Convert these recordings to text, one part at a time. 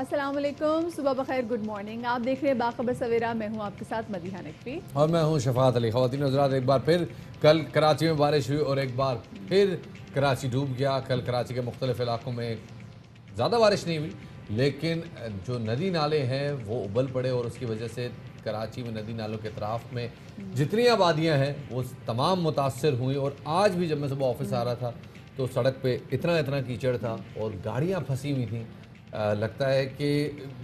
السلام علیکم، صبح بخیر، گڈ مارننگ. آپ دیکھ رہے ہیں باخبر سویرا. میں ہوں آپ کے ساتھ مدیحہ نقوی اور میں ہوں شفاعت علی. خواتین حضرات، ایک بار پھر کل کراچی میں بارش ہوئی اور ایک بار پھر کراچی ڈوب گیا. کل کراچی کے مختلف علاقوں میں زیادہ بارش نہیں ہوئی، لیکن جو ندی نالے ہیں وہ ابل پڑے اور اس کی وجہ سے کراچی میں ندی نالوں کے اطراف میں جتنی آبادیاں ہیں وہ تمام متاثر ہوئیں. اور آج بھی جب میں صبح آفس آ رہا تھا تو سڑک پہ اتنا کیچڑ تھا اور گاڑیاں پھنسی ہوئی تھیں. لگتا ہے کہ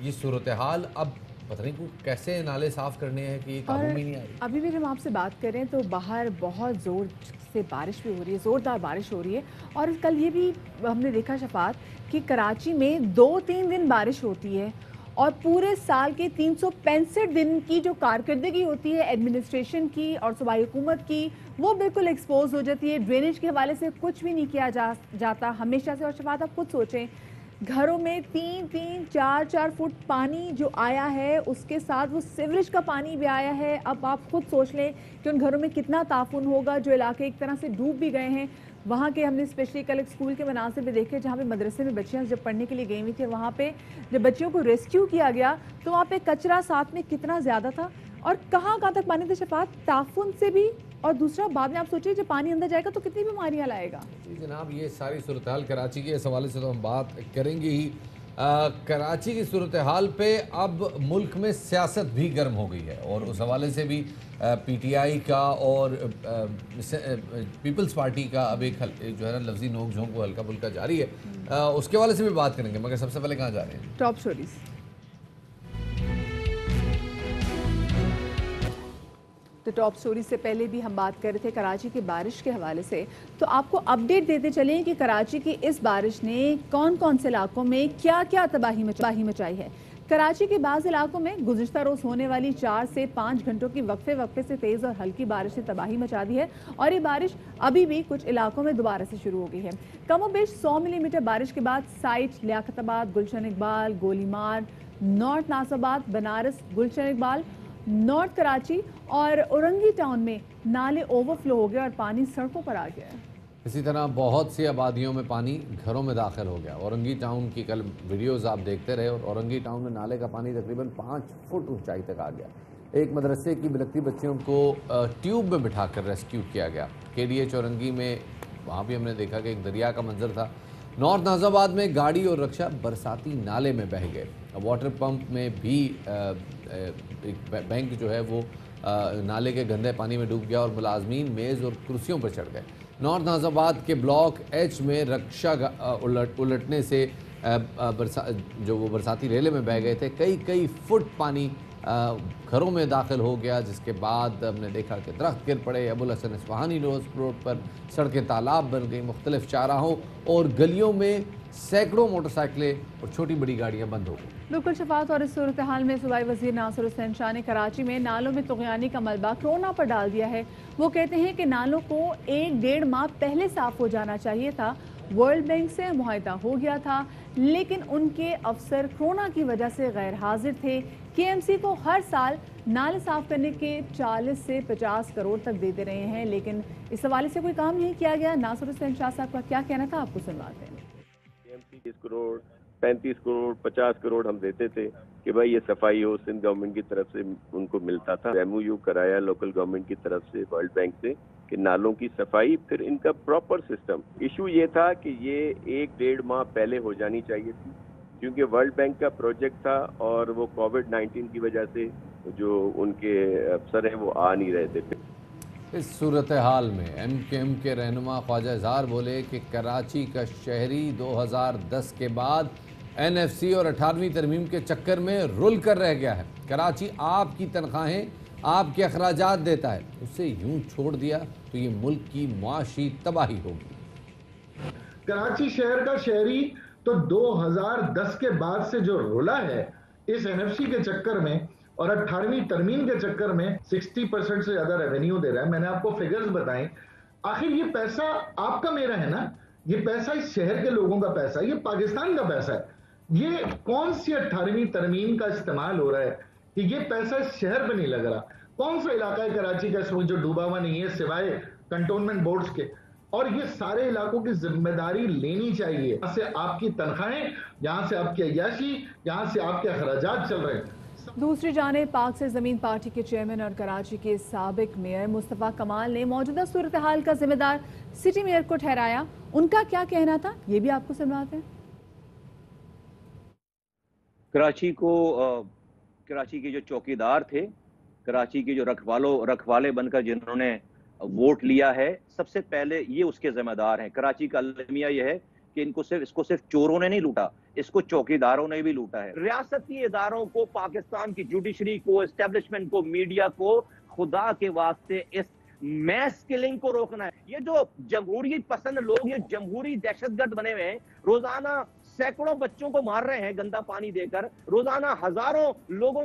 یہ صورتحال اب پتہ نہیں کیسے نالے صاف کرنے ہیں کہ یہ قابو میں نہیں آ رہی. ابھی بھی ہم آپ سے بات کریں تو باہر بہت زور سے بارش بھی ہو رہی ہے، زوردار بارش ہو رہی ہے. اور کل یہ بھی ہم نے دیکھا شفاعت کہ کراچی میں 2-3 دن بارش ہوتی ہے اور پورے سال کے 365 دن کی جو کارکردگی ہوتی ہے ایڈمنسٹریشن کی اور صوبائی حکومت کی، وہ بالکل ایکسپوز ہو جاتی ہے. ڈرینیج کے حوالے سے کچھ بھی نہیں کیا جاتا ہمیشہ سے. اور شفاعت آپ خود سوچیں، گھروں میں 3-4 فٹ پانی جو آیا ہے، اس کے ساتھ وہ سیوریج کا پانی بھی آیا ہے. اب آپ خود سوچ لیں کہ ان گھروں میں کتنا تعفن ہوگا. جو علاقے ایک طرح سے ڈوب بھی گئے ہیں، وہاں کے ہم نے اسپیشلی کل ایک اسکول کے مناظر میں دیکھے جہاں پہ مدرسے میں بچیاں جب پڑھنے کے لیے گئی ہوئی تھی، وہاں پہ جب بچیوں کو ریسکیو کیا گیا تو وہاں پہ کچرا ساتھ میں کتنا زیادہ تھا اور کہاں تک پانی تھا شفاعت. تعفن سے بھی، اور دوسرا بعد میں آپ سوچیں جب پانی اندر جائے گا تو کتنی بیماریاں لائے گا. جی جناب، یہ ساری صورتحال کراچی کے اس حوالے سے تو ہم بات کریں گے ہی. کراچی کی صورتحال پہ اب ملک میں سیاست بھی گرم ہو گئی ہے اور اس حوالے سے بھی پی ٹی آئی کا اور پیپلز پارٹی کا اب ایک جو ہے نا لفظی نوک جھونک کو ہلکا پھلکا جاری ہے. اس کے حوالے سے بھی بات کریں گے، مگر سب سے پہلے کہاں جا رہے ہیں؟ Top stories. تو ٹاپ سٹوری سے پہلے بھی ہم بات کر رہے تھے کراچی کی بارش کے حوالے سے، تو آپ کو اپڈیٹ دیتے چلیں کہ کراچی کی اس بارش نے کون سے علاقوں میں کیا تباہی مچائی ہے. کراچی کے بعض علاقوں میں گزشتہ روز ہونے والی 4 سے 5 گھنٹوں کی وقفے سے تیز اور ہلکی بارش نے تباہی مچا دی ہے اور یہ بارش ابھی بھی کچھ علاقوں میں دوبارہ سے شروع ہو گئی ہے. کم و بیش 100 ملی میٹر بارش کے بعد سائٹ لیاقت آباد، گلشن اقبال، گولی مار، نارتھ ناصر آباد، بنارس، گلشن اقبال، نارتھ کراچی اور اورنگی ٹاؤن میں نالے اوور فلو ہو گئے اور پانی سڑکوں پر آ گیا ہے. اسی طرح بہت سی آبادیوں میں پانی گھروں میں داخل ہو گیا. اورنگی ٹاؤن کی کل ویڈیوز آپ دیکھتے رہے اور اورنگی ٹاؤن میں نالے کا پانی تقریباً 5 فٹ اونچائی تک آ گیا. ایک مدرسے کی بلکتی بچیوں کو ٹیوب میں بٹھا کر ریسکیو کیا گیا. کے ڈی ایچ اورنگی میں وہاں بھی ہم نے دیکھا کہ ایک دریا کا منظر تھا. نارتھ ناظر آباد میں گاڑی اور رکشہ برساتی نالے میں بہہ گئے. واٹر پمپ میں بھی ایک بینک جو ہے وہ نالے کے گندے پانی میں ڈوب گیا اور ملازمین میز اور کرسیوں پر چڑھ گئے. نارتھ ناظر آباد کے بلاک ایچ میں رکشہ الٹنے سے جو وہ برساتی ریلے میں بہہ گئے تھے. کئی فٹ پانی گھروں میں داخل ہو گیا، جس کے بعد ہم نے دیکھا کہ درخت گر پڑے. ابو الحسن اصفہانی روڈ پر سڑکیں تالاب بن گئی. مختلف چاراہوں اور گلیوں میں سینکڑوں موٹر سائیکلیں اور چھوٹی بڑی گاڑیاں بند ہو گئی. بالکل شفاعت. اور اس صورتحال میں صوبائی وزیر ناصر حسین شاہ نے کراچی میں نالوں میں طغیانی کا ملبہ کرونا پر ڈال دیا ہے. وہ کہتے ہیں کہ نالوں کو 1-1.5 ماہ پہلے صاف ہو جانا چاہیے تھا. ورلڈ بینک سے معاہدہ ہو گیا تھا، لیکن ان کے افسر کرونا کی وجہ سے غیر حاضر تھے. کے ایم سی کو ہر سال نالے صاف کرنے کے 40 سے 50 کروڑ تک دیتے رہے ہیں، لیکن اس حوالے سے کوئی کام نہیں کیا گیا. ناصر حسین شاہ صاحب کا کیا کہنا تھا، آپ کو سنواتے ہیں. 30 کروڑ 35 کروڑ 50 کروڑ ہم دیتے تھے کہ بھائی یہ صفائی ہو. سندھ گورنمنٹ کی طرف سے ان کو ملتا تھا. ایم او یو کرایا لوکل گورنمنٹ کی طرف سے ورلڈ بینک سے کہ نالوں کی صفائی، پھر ان کا پراپر سسٹم. ایشو یہ تھا کہ یہ 1-1.5 ماہ پہلے ہو جانی چاہیے تھی، کیونکہ ورلڈ بینک کا پروجیکٹ تھا اور وہ کووڈ-19 کی وجہ سے جو ان کے افسر ہیں وہ آ نہیں رہے تھے. اس صورتحال میں ایم کیو ایم کے رہنما خواجہ اظہار بولے کہ کراچی کا شہری 2010 کے بعد این ایف سی اور 18ویں ترمیم کے چکر میں رل کر رہ گیا ہے. کراچی آپ کی تنخواہیں، آپ کے اخراجات دیتا ہے، اسے یوں چھوڑ دیا تو یہ ملک کی معاشی تباہی ہوگی. کراچی شہر کا شہری تو 2010 کے بعد سے جو رلا ہے اس این ایف سی کے چکر میں اور 18ویں ترمیم کے چکر میں 60% سے زیادہ ریونیو دے رہا ہے. میں نے آپ کو فگرز بتائیں. آخر یہ پیسہ آپ کا میرا ہے نا، یہ پیسہ اس شہر کے لوگوں کا پیسہ ہے، یہ پاکستان کا پیسہ ہے. یہ کون سی 18ویں ترمیم کا استعمال ہو رہا ہے کہ یہ پیسہ اس شہر پہ نہیں لگ رہا؟ کون سا علاقہ ہے کراچی کا اس وقت جو ڈوبا ہوا نہیں ہے سوائے کنٹونمنٹ بورڈز کے؟ اور یہ سارے علاقوں کی ذمہ داری لینی چاہیے. یہاں سے آپ کی تنخواہیں، یہاں سے آپ کی عیاشی، یہاں سے آپ کے اخراجات چل رہے ہیں. دوسری جانب پاک سے زمین پارٹی کے چیئرمین اور کراچی کے سابق میئر مصطفیٰ کمال نے موجودہ صورتحال کا ذمہ دار سٹی میئر کو ٹھہرایا. ان کا کیا کہنا تھا یہ بھی آپ کو سنواتے ہیں. کراچی کے جو چوکیدار تھے، کراچی کے جو رکھوالے بن کر جنہوں نے ووٹ لیا ہے، سب سے پہلے یہ اس کے ذمہ دار ہیں. کراچی کا المیہ یہ ہے کہ اس کو صرف چوروں نے نہیں لوٹا، اس کو چوکیداروں نے بھی لوٹا ہے. ریاستی اداروں کو، پاکستان کی جوڈیشری کو، اسٹیبلشمنٹ کو، میڈیا کو خدا کے واسطے اس میس کلنگ کو روکنا ہے. یہ جو جمہوریت پسند لوگ، یہ جمہوری دہشت گرد بنے ہوئے ہیں، روزانہ سینکڑوں بچوں کو مار رہے ہیں گندا پانی دے کر، روزانہ ہزاروں لوگوں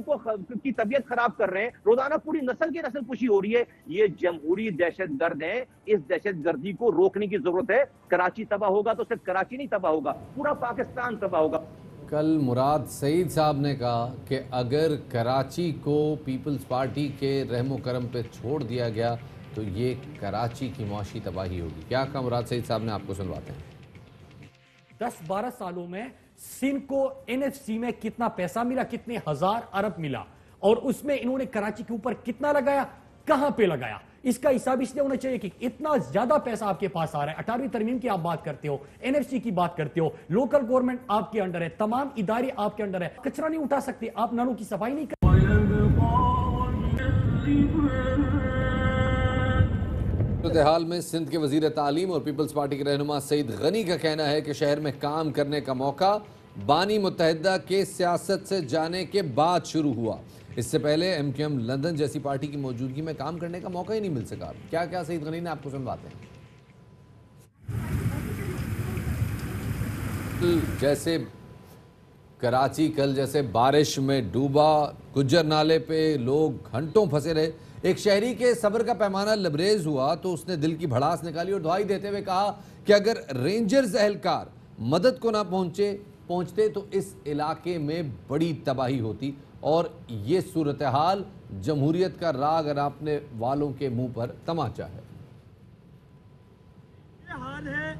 کی طبیعت خراب کر رہے ہیں، روزانہ پوری نسل کی نسل کشی ہو رہی ہے. یہ جمہوری دہشت گرد ہیں. اس دہشت گردی کو روکنے کی ضرورت ہے. کراچی تباہ ہوگا تو صرف کراچی نہیں تباہ ہوگا، پورا پاکستان تباہ ہوگا. کل مراد سعید صاحب نے کہا کہ اگر کراچی کو پیپلز پارٹی کے رحم و کرم پہ چھوڑ دیا گیا تو یہ کراچی کی معاشی تباہی ہوگی. کیا کہا مراد سعید صاحب نے، آپ کو سنواتے ہیں. 10-12 سالوں میں سندھ کو NFC میں کتنا پیسہ ملا، کتنے ہزار ارب ملا، اور اس میں انہوں نے کراچی کے اوپر کتنا لگایا، کہاں پہ لگایا. اس کا حساب اس لیے ہونا چاہیے کہ اتنا زیادہ پیسہ آپ کے پاس آ رہا ہے. 18ویں ترمیم کی آپ بات کرتے ہو، NFC کی بات کرتے ہو، لوکل گورنمنٹ آپ کے انڈر ہے، تمام ادارے آپ کے انڈر ہے. کچرا نہیں اٹھا سکتے آپ، نالوں کی صفائی نہیں کر. صورتحال میں سندھ کے وزیر تعلیم اور پیپلز پارٹی کے رہنما سعید غنی کا کہنا ہے کہ شہر میں کام کرنے کا موقع بانی متحدہ کے سیاست سے جانے کے بعد شروع ہوا. اس سے پہلے MQM لندن جیسی پارٹی کی موجودگی میں کام کرنے کا موقع ہی نہیں مل سکا. کیا کیا سعید غنی نے، آپ کو سنواتے ہیں. جیسے کراچی کل جیسے بارش میں ڈوبا، گجر نالے پہ لوگ گھنٹوں پھنسے رہے. ایک شہری کے صبر کا پیمانہ لبریز ہوا تو اس نے دل کی بھڑاس نکالی اور دعائی دیتے ہوئے کہا کہ اگر رینجرز اہلکار مدد کو نہ پہنچتے تو اس علاقے میں بڑی تباہی ہوتی اور یہ صورتحال جمہوریت کا راگ اپنے والوں کے منہ پر تماچا ہے. یہ حال ہے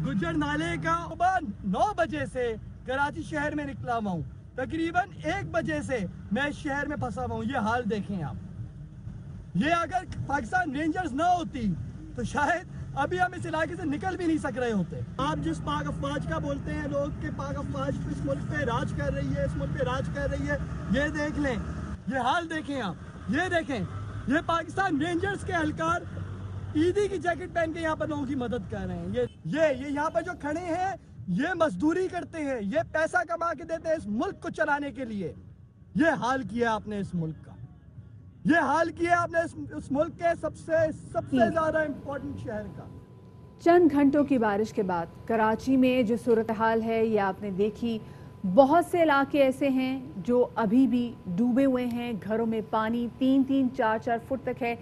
گجر نالے کا. صبح 9 بجے سے کراچی شہر میں نکلا ہوا ہوں، تقریباً 1 بجے سے میں شہر میں پھنسا ہوا ہوں. یہ حال دیکھیں آپ. یہ اگر پاکستان رینجرز نہ ہوتی تو شاید ابھی ہم اس علاقے سے نکل بھی نہیں سک رہے ہوتے. آپ جس پاک افواج کا بولتے ہیں لوگ کہ پاک افواج اس ملک پہ راج کر رہی ہے، اس ملک پہ راج کر رہی ہے، یہ دیکھ لیں، یہ حال دیکھیں آپ. یہ دیکھیں، یہ پاکستان رینجرز کے اہلکار عیدی کی جیکٹ پہن کے یہاں پر لوگوں کی مدد کر رہے ہیں. یہ یہاں پر جو کھڑے ہیں یہ مزدوری کرتے ہیں، یہ پیسہ کما کے دیتے ہیں اس ملک کو چلانے کے لیے. یہ حال کیا آپ نے اس ملک کا، یہ حال کیا آپ نے اس ملک کے سب سے زیادہ امپورٹنٹ شہر کا. چند گھنٹوں کی بارش کے بعد کراچی میں جو صورتحال ہے یہ آپ نے دیکھی. بہت سے علاقے ایسے ہیں جو ابھی بھی ڈوبے ہوئے ہیں، گھروں میں پانی 3-3 4-4 فٹ تک ہے.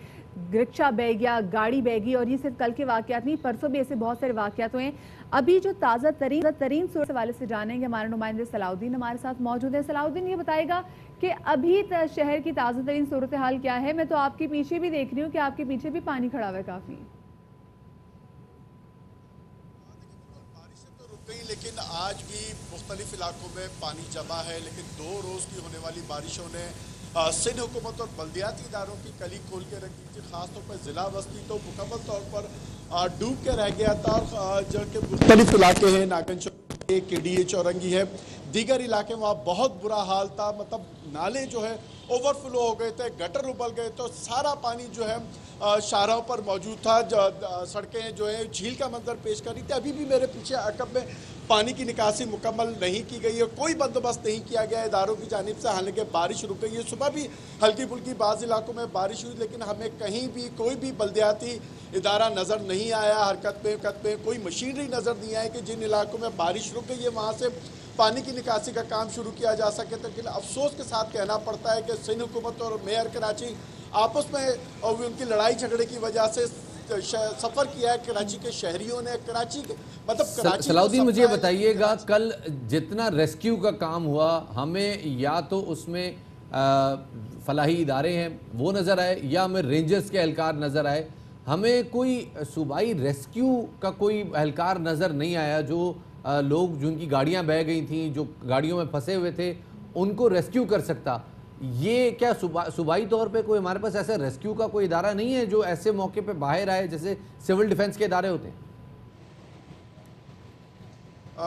رکشہ بہہ گیا، گاڑی بہہ گئی، اور یہ صرف کل کے واقعات نہیں، پرسوں بھی ایسے بہت سارے واقعات ہوئے ہیں. ابھی جو تازہ ترین صورت کے حوالے سے جانیں گے، ہمارے نمائندے صلاح الدین ہمارے ساتھ موجود ہیں. صلاح الدین یہ بتائے گا کہ ابھی شہر کی تازہ ترین صورتحال کیا ہے. میں تو آپ کے پیچھے بھی دیکھ رہی ہوں کہ آپ کے پیچھے بھی پانی کھڑا ہوا ہے کافی. لیکن آج بھی مختلف علاقوں میں پانی جمع ہے. لیکن 2 روز کی ہونے والی بارشوں نے سندھ حکومت اور بلدیاتی اداروں کی کلی کھول کے رکھ دی تھی. خاص طور پر ضلع وسطی تو مکمل طور پر ڈوب کے رہ گیا تھا. اور جو کہ مختلف علاقے ہیں، ناکن KDA چورنگی ہے، دیگر علاقے وہاں بہت برا حال تھا. مطلب نالے جو ہے اوور فلو ہو گئے تھے، گٹر ابل گئے، تو سارا پانی جو ہے شاہراہوں پر موجود تھا. سڑکیں جو ہے جھیل کا منظر پیش کر رہی تھی. ابھی بھی میرے پیچھے عقب میں پانی کی نکاسی مکمل نہیں کی گئی ہے، کوئی بندوبست نہیں کیا گیا اداروں کی جانب سے. حالانکہ بارش رک گئی ہے، صبح بھی ہلکی پھلکی بعض علاقوں میں بارش ہوئی، لیکن ہمیں کہیں بھی کوئی بھی بلدیاتی ادارہ نظر نہیں آیا حرکت میں کوئی مشینری نظر نہیں آئی کہ جن علاقوں میں بارش رک گئی ہے وہاں سے پانی کی نکاسی کا کام شروع کیا جا سکے. لیکن افسوس کے ساتھ کہنا پڑتا ہے کہ سندھ حکومت اور میئر کراچی آپس میں اور ان کی لڑائی جھگڑے کی وجہ سے سفر کیا ہے کراچی کے شہریوں نے. کراچی صلاح الدین مجھے بتائیے گا، کل جتنا ریسکیو کا کام ہوا ہمیں یا تو اس میں فلاحی ادارے ہیں وہ نظر آئے یا ہمیں رینجرز کے اہلکار نظر آئے. ہمیں کوئی صوبائی ریسکیو کا کوئی اہلکار نظر نہیں آیا جو لوگ جن کی گاڑیاں بہہ گئی تھیں، جو گاڑیوں میں پھنسے ہوئے تھے، ان کو ریسکیو کر سکتا. یہ کیا صوبائی طور پہ کوئی ہمارے پاس ایسا ریسکیو کا کوئی ادارہ نہیں ہے جو ایسے موقع پہ باہر آئے جیسے سول ڈیفنس کے ادارے ہوتے ہیں؟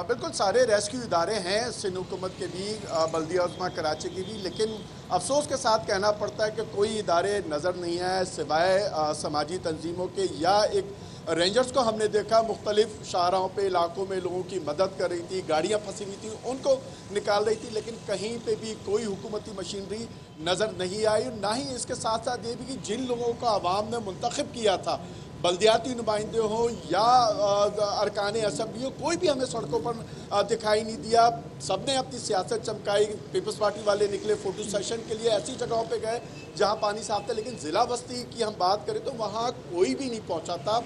بالکل سارے ریسکیو ادارے ہیں سندھ حکومت کے بھی، بلدیہ عظمیٰ کراچی کی بھی، لیکن افسوس کے ساتھ کہنا پڑتا ہے کہ کوئی ادارے نظر نہیں آئے سوائے سماجی تنظیموں کے، یا ایک رینجرز کو ہم نے دیکھا مختلف شاہراہوں پہ علاقوں میں لوگوں کی مدد کر رہی تھی، گاڑیاں پھنسی ہوئی تھیں ان کو نکال رہی تھی، لیکن کہیں پہ بھی کوئی حکومتی مشینری نظر نہیں آئی. نہ ہی اس کے ساتھ ساتھ یہ بھی کہ جن لوگوں کو عوام نے منتخب کیا تھا، بلدیاتی نمائندے ہوں یا ارکان اسمبلی ہو، کوئی بھی ہمیں سڑکوں پر دکھائی نہیں دیا. سب نے اپنی سیاست چمکائی، پیپلز پارٹی والے نکلے فوٹو سیشن کے لیے، ایسی جگہوں پہ گئے جہاں پانی صاف تھا، لیکن ضلع وسطی کی ہم بات کریں تو وہاں کوئی بھی نہیں پہنچا تھا.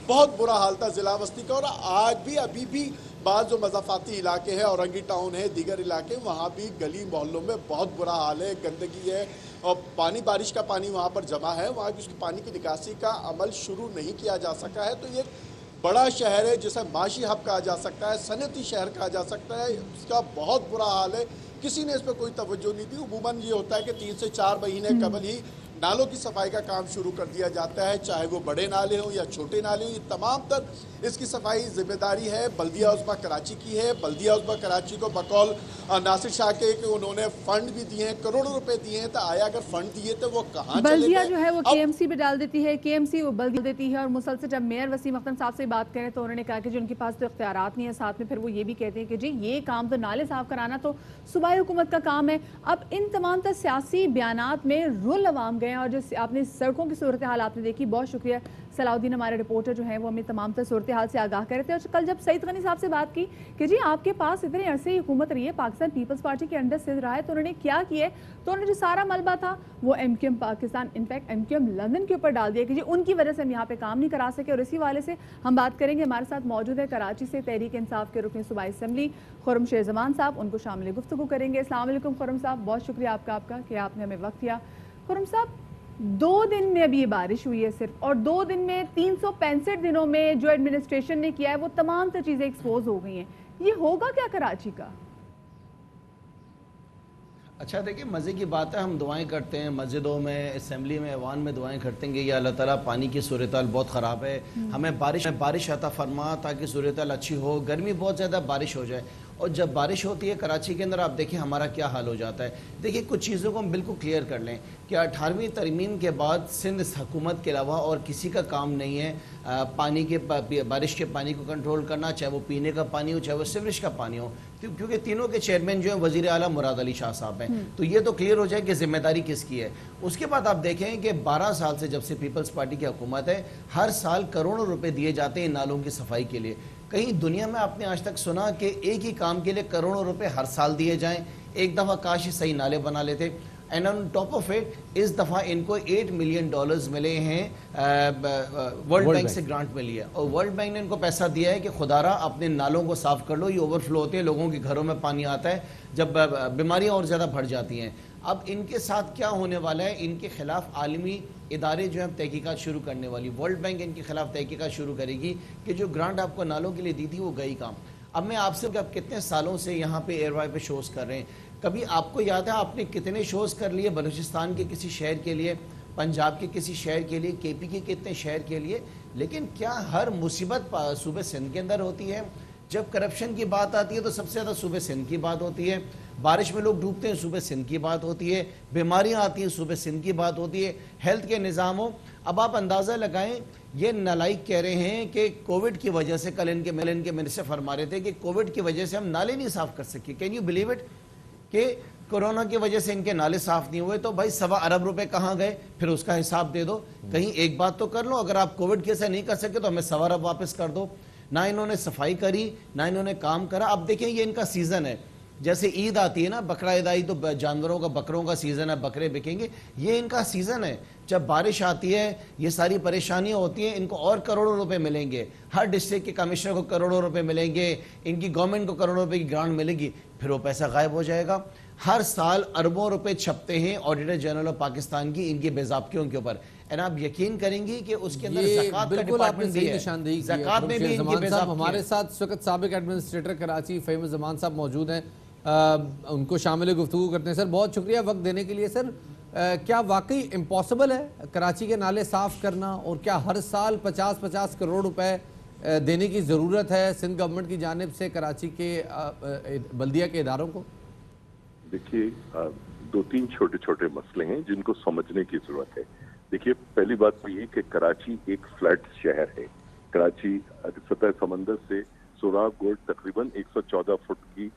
بہت برا حال تھا ضلع وسطی کا، اور آج بھی ابھی بھی بعض جو مضافاتی علاقے ہیں، اورنگی ٹاؤن ہے، دیگر علاقے، وہاں بھی گلی محلوں میں بہت برا حال ہے، گندگی ہے، اور پانی بارش کا پانی وہاں پر جمع ہے، وہاں کی پانی کی نکاسی کا عمل شروع نہیں کیا جا سکا ہے. تو یہ بڑا شہر ہے جسے معاشی ہب کہا جا سکتا ہے، صنعتی شہر کہا جا سکتا ہے، اس کا بہت برا حال ہے. کسی نے اس پہ کوئی توجہ نہیں دی. عموماً یہ ہوتا ہے کہ 3 سے 4 مہینے قبل ہی نالوں کی صفائی کا کام شروع کر دیا جاتا ہے، چاہے وہ بڑے نالے ہوں یا چھوٹے نالے ہوں. یہ تمام تر اس کی صفائی ذمہ داری ہے بلدیہ عظمیٰ کراچی کی ہے. بلدیہ عظمیٰ کراچی کو بقول ناصر شاہ کے کہ انہوں نے فنڈ بھی دیے ہیں، کروڑوں روپے دیے ہیں، تو آیا اگر فنڈ دیے تو وہ کہاں چلے گئے؟ بلدیہ جو ہے وہ کے ایم سی پہ ڈال دیتی ہے، کے ایم سی وہ بلدیہ دیتی ہے. اور مسلسل جب میئر وسیم اختر صاحب سے بات کریں تو انہوں نے کہا کہ جو ان کے پاس تو اختیارات نہیں ہے، ساتھ میں پھر وہ یہ بھی کہتے ہیں کہ جی یہ کام تو نالے صاف کرانا تو صوبائی حکومت کا کام ہے. اب ان تمام تر سیاسی بیانات میں رول عوام گئے، اور جو آپ نے سڑکوں کی صورتحال آپ نے دیکھی. بہت شکریہ صلاح الدین ہمارے رپورٹر جو ہیں وہ ہمیں تمام تر صورتحال سے آگاہ کر رہے تھے. اور کل جب سعید غنی صاحب سے بات کی کہ جی آپ کے پاس اتنے عرصے حکومت رہی ہے، پاکستان پیپلز پارٹی کے انڈر سندھ رہا ہے، تو انہوں نے کیا کیا ہے، تو انہوں نے جو سارا ملبہ تھا وہ M Q M Pakistan, in fact M Q M London کے اوپر ڈال دیا کہ جی ان کی وجہ سے ہم یہاں پہ کام نہیں کرا سکے. اور اسی والے سے ہم بات کریں گے. ہمارے ساتھ موجود ہے کراچی سے تحریک انصاف کے رکن صوبائی اسمبلی خرم شیر زمان صاحب، ان کو شامل گفتگو کریں گے. السلام علیکم خرم صاحب، بہت شکریہ آپ کا کہ آپ نے ہمیں وقت دیا. خرم صاحب، 2 دن میں ابھی یہ بارش ہوئی ہے صرف، اور 2 دن میں 365 دنوں میں جو ایڈمنسٹریشن نے کیا ہے وہ تمام تر چیزیں ایکسپوز ہو گئی ہیں. یہ ہوگا کیا کراچی کا؟ اچھا دیکھیں، مزے کی بات ہے، ہم دعائیں کرتے ہیں مسجدوں میں، اسمبلی میں، ایوان میں دعائیں کرتے ہیں کہ یا اللہ تعالیٰ پانی کی صورتحال بہت خراب ہے، ہمیں بارش عطا فرما تاکہ صورتحال اچھی ہو. گرمی بہت زیادہ، بارش ہو جائے. اور جب بارش ہوتی ہے کراچی کے اندر آپ دیکھیں ہمارا کیا حال ہو جاتا ہے. دیکھیں کچھ چیزوں کو ہم بالکل کلیئر کر لیں کہ 18ویں ترمیم کے بعد سندھ حکومت کے علاوہ اور کسی کا کام نہیں ہے پانی کے بارش کے پانی کو کنٹرول کرنا، چاہے وہ پینے کا پانی ہو چاہے وہ سیوریج کا پانی ہو، کیونکہ تینوں کے چیئرمین جو ہیں وزیر اعلیٰ مراد علی شاہ صاحب ہیں. تو یہ تو کلیئر ہو جائے کہ ذمہ داری کس کی ہے. اس کے بعد آپ دیکھیں کہ 12 سال سے جب سے پیپلز پارٹی کی حکومت ہے، ہر سال کروڑوں روپے دیے جاتے ہیں نالوں کی صفائی کے لیے. کہیں دنیا میں آپ نے آج تک سنا کہ ایک ہی کام کے لیے کروڑوں روپے ہر سال دیے جائیں؟ ایک دفعہ کاش ہی صحیح نالے بنا لیتے. And on top of it اس دفعہ ان کو $8 ملین ملے ہیں ورلڈ بینک سے گرانٹ ملی ہے، اور ورلڈ بینک نے ان کو پیسہ دیا ہے کہ خدارا اپنے نالوں کو صاف کر لو، یہ اوور فلو ہوتے ہیں، لوگوں کے گھروں میں پانی آتا ہے جب بیماریاں اور زیادہ بڑھ جاتی ہیں. اب ان کے ساتھ کیا ہونے والا ہے؟ ان کے خلاف عالمی ادارے جو ہیں تحقیقات شروع کرنے والی. ورلڈ بینک ان کے خلاف تحقیقات شروع کرے گی کہ جو گرانٹ آپ کو نالوں کے لیے دی تھی وہ گئی کام. اب میں آپ سے اب کتنے سالوں سے یہاں پہ ایئر وائی پہ شوز کر رہے ہیں، کبھی آپ کو یاد ہے آپ نے کتنے شوز کر لیے بلوچستان کے کسی شہر کے لیے، پنجاب کے کسی شہر کے لیے، کے پی کے کتنے شہر کے لیے؟ لیکن کیا ہر مصیبت صوبے سندھ کے اندر ہوتی ہے؟ جب کرپشن کی بات آتی ہے تو سب سے زیادہ صوبے سندھ کی بات ہوتی ہے. بارش میں لوگ ڈوبتے ہیں صوبے سندھ کی بات ہوتی ہے. بیماریاں آتی ہیں صوبے سندھ کی بات ہوتی ہے. ہیلتھ کے نظام ہو. اب آپ اندازہ لگائیں، یہ نالائق کہہ رہے ہیں کہ کووڈ کی وجہ سے، کل ان کے منسٹر فرما رہے تھے کہ کووڈ کی وجہ سے ہم نالے نہیں صاف کر سکے. کین یو بلیو اٹ کہ کورونا کی وجہ سے ان کے نالے صاف نہیں ہوئے؟ تو بھائی 1.25 ارب روپے کہاں گئے؟ پھر اس کا حساب دے دو. کہیں ایک بات تو کر لو، اگر آپ کووڈ کی سے نہیں کر سکے تو ہمیں 1.25 ارب واپس کر دو. نہ انہوں نے صفائی کری، نہ انہوں نے کام کرا. اب دیکھیں یہ ان کا سیزن ہے، جیسے عید آتی ہے نا، بکرا عید آئی تو جانوروں کا، بکروں کا سیزن ہے، بکرے بکیں گے. یہ ان کا سیزن ہے. جب بارش آتی ہے یہ ساری پریشانیاں ہوتی ہیں، ان کو اور کروڑوں روپے ملیں گے. ہر ڈسٹرکٹ کے کمشنر کو کروڑوں روپے ملیں گے، ان کی گورنمنٹ کو کروڑوں روپے کی گرانٹ ملے گی. پھر وہ پیسہ غائب ہو جائے گا. ہر سال اربوں روپے چھپتے ہیں آڈیٹر جنرل آف پاکستان کی ان کی بے ضابطگیوں کے اوپر. اور آپ یقین کریں گی کہ اس کے اندر یہ زکوٰۃ کا بالکل آپ نے ڈپارٹمنٹ بھی صحیح ہے، نشاندہی کی ہے۔ زکوٰۃ میں بھی ان کی زمان بے صاحب ہمارے ساتھ اس وقت سابق ایڈمنسٹریٹر کراچی فہیم زمان صاحب موجود ہیں، ان کو شامل گفتگو کرتے ہیں۔ سر بہت شکریہ وقت دینے کے لیے۔ سر کیا واقعی امپاسبل ہے کراچی کے نالے صاف کرنا، اور کیا ہر سال 50 کروڑ روپے دینے کی ضرورت ہے سندھ گورنمنٹ کی جانب سے کراچی کے بلدیہ کے اداروں کو؟ دیکھیے 2-3 چھوٹے مسئلے ہیں جن کو سمجھنے کی ضرورت ہے۔ دیکھیے پہلی بات تو یہ کہ کراچی ایک فلیٹ شہر ہے۔ کراچی سطح سمندر سے سوراب گوٹ تقریباً 114 فٹ کی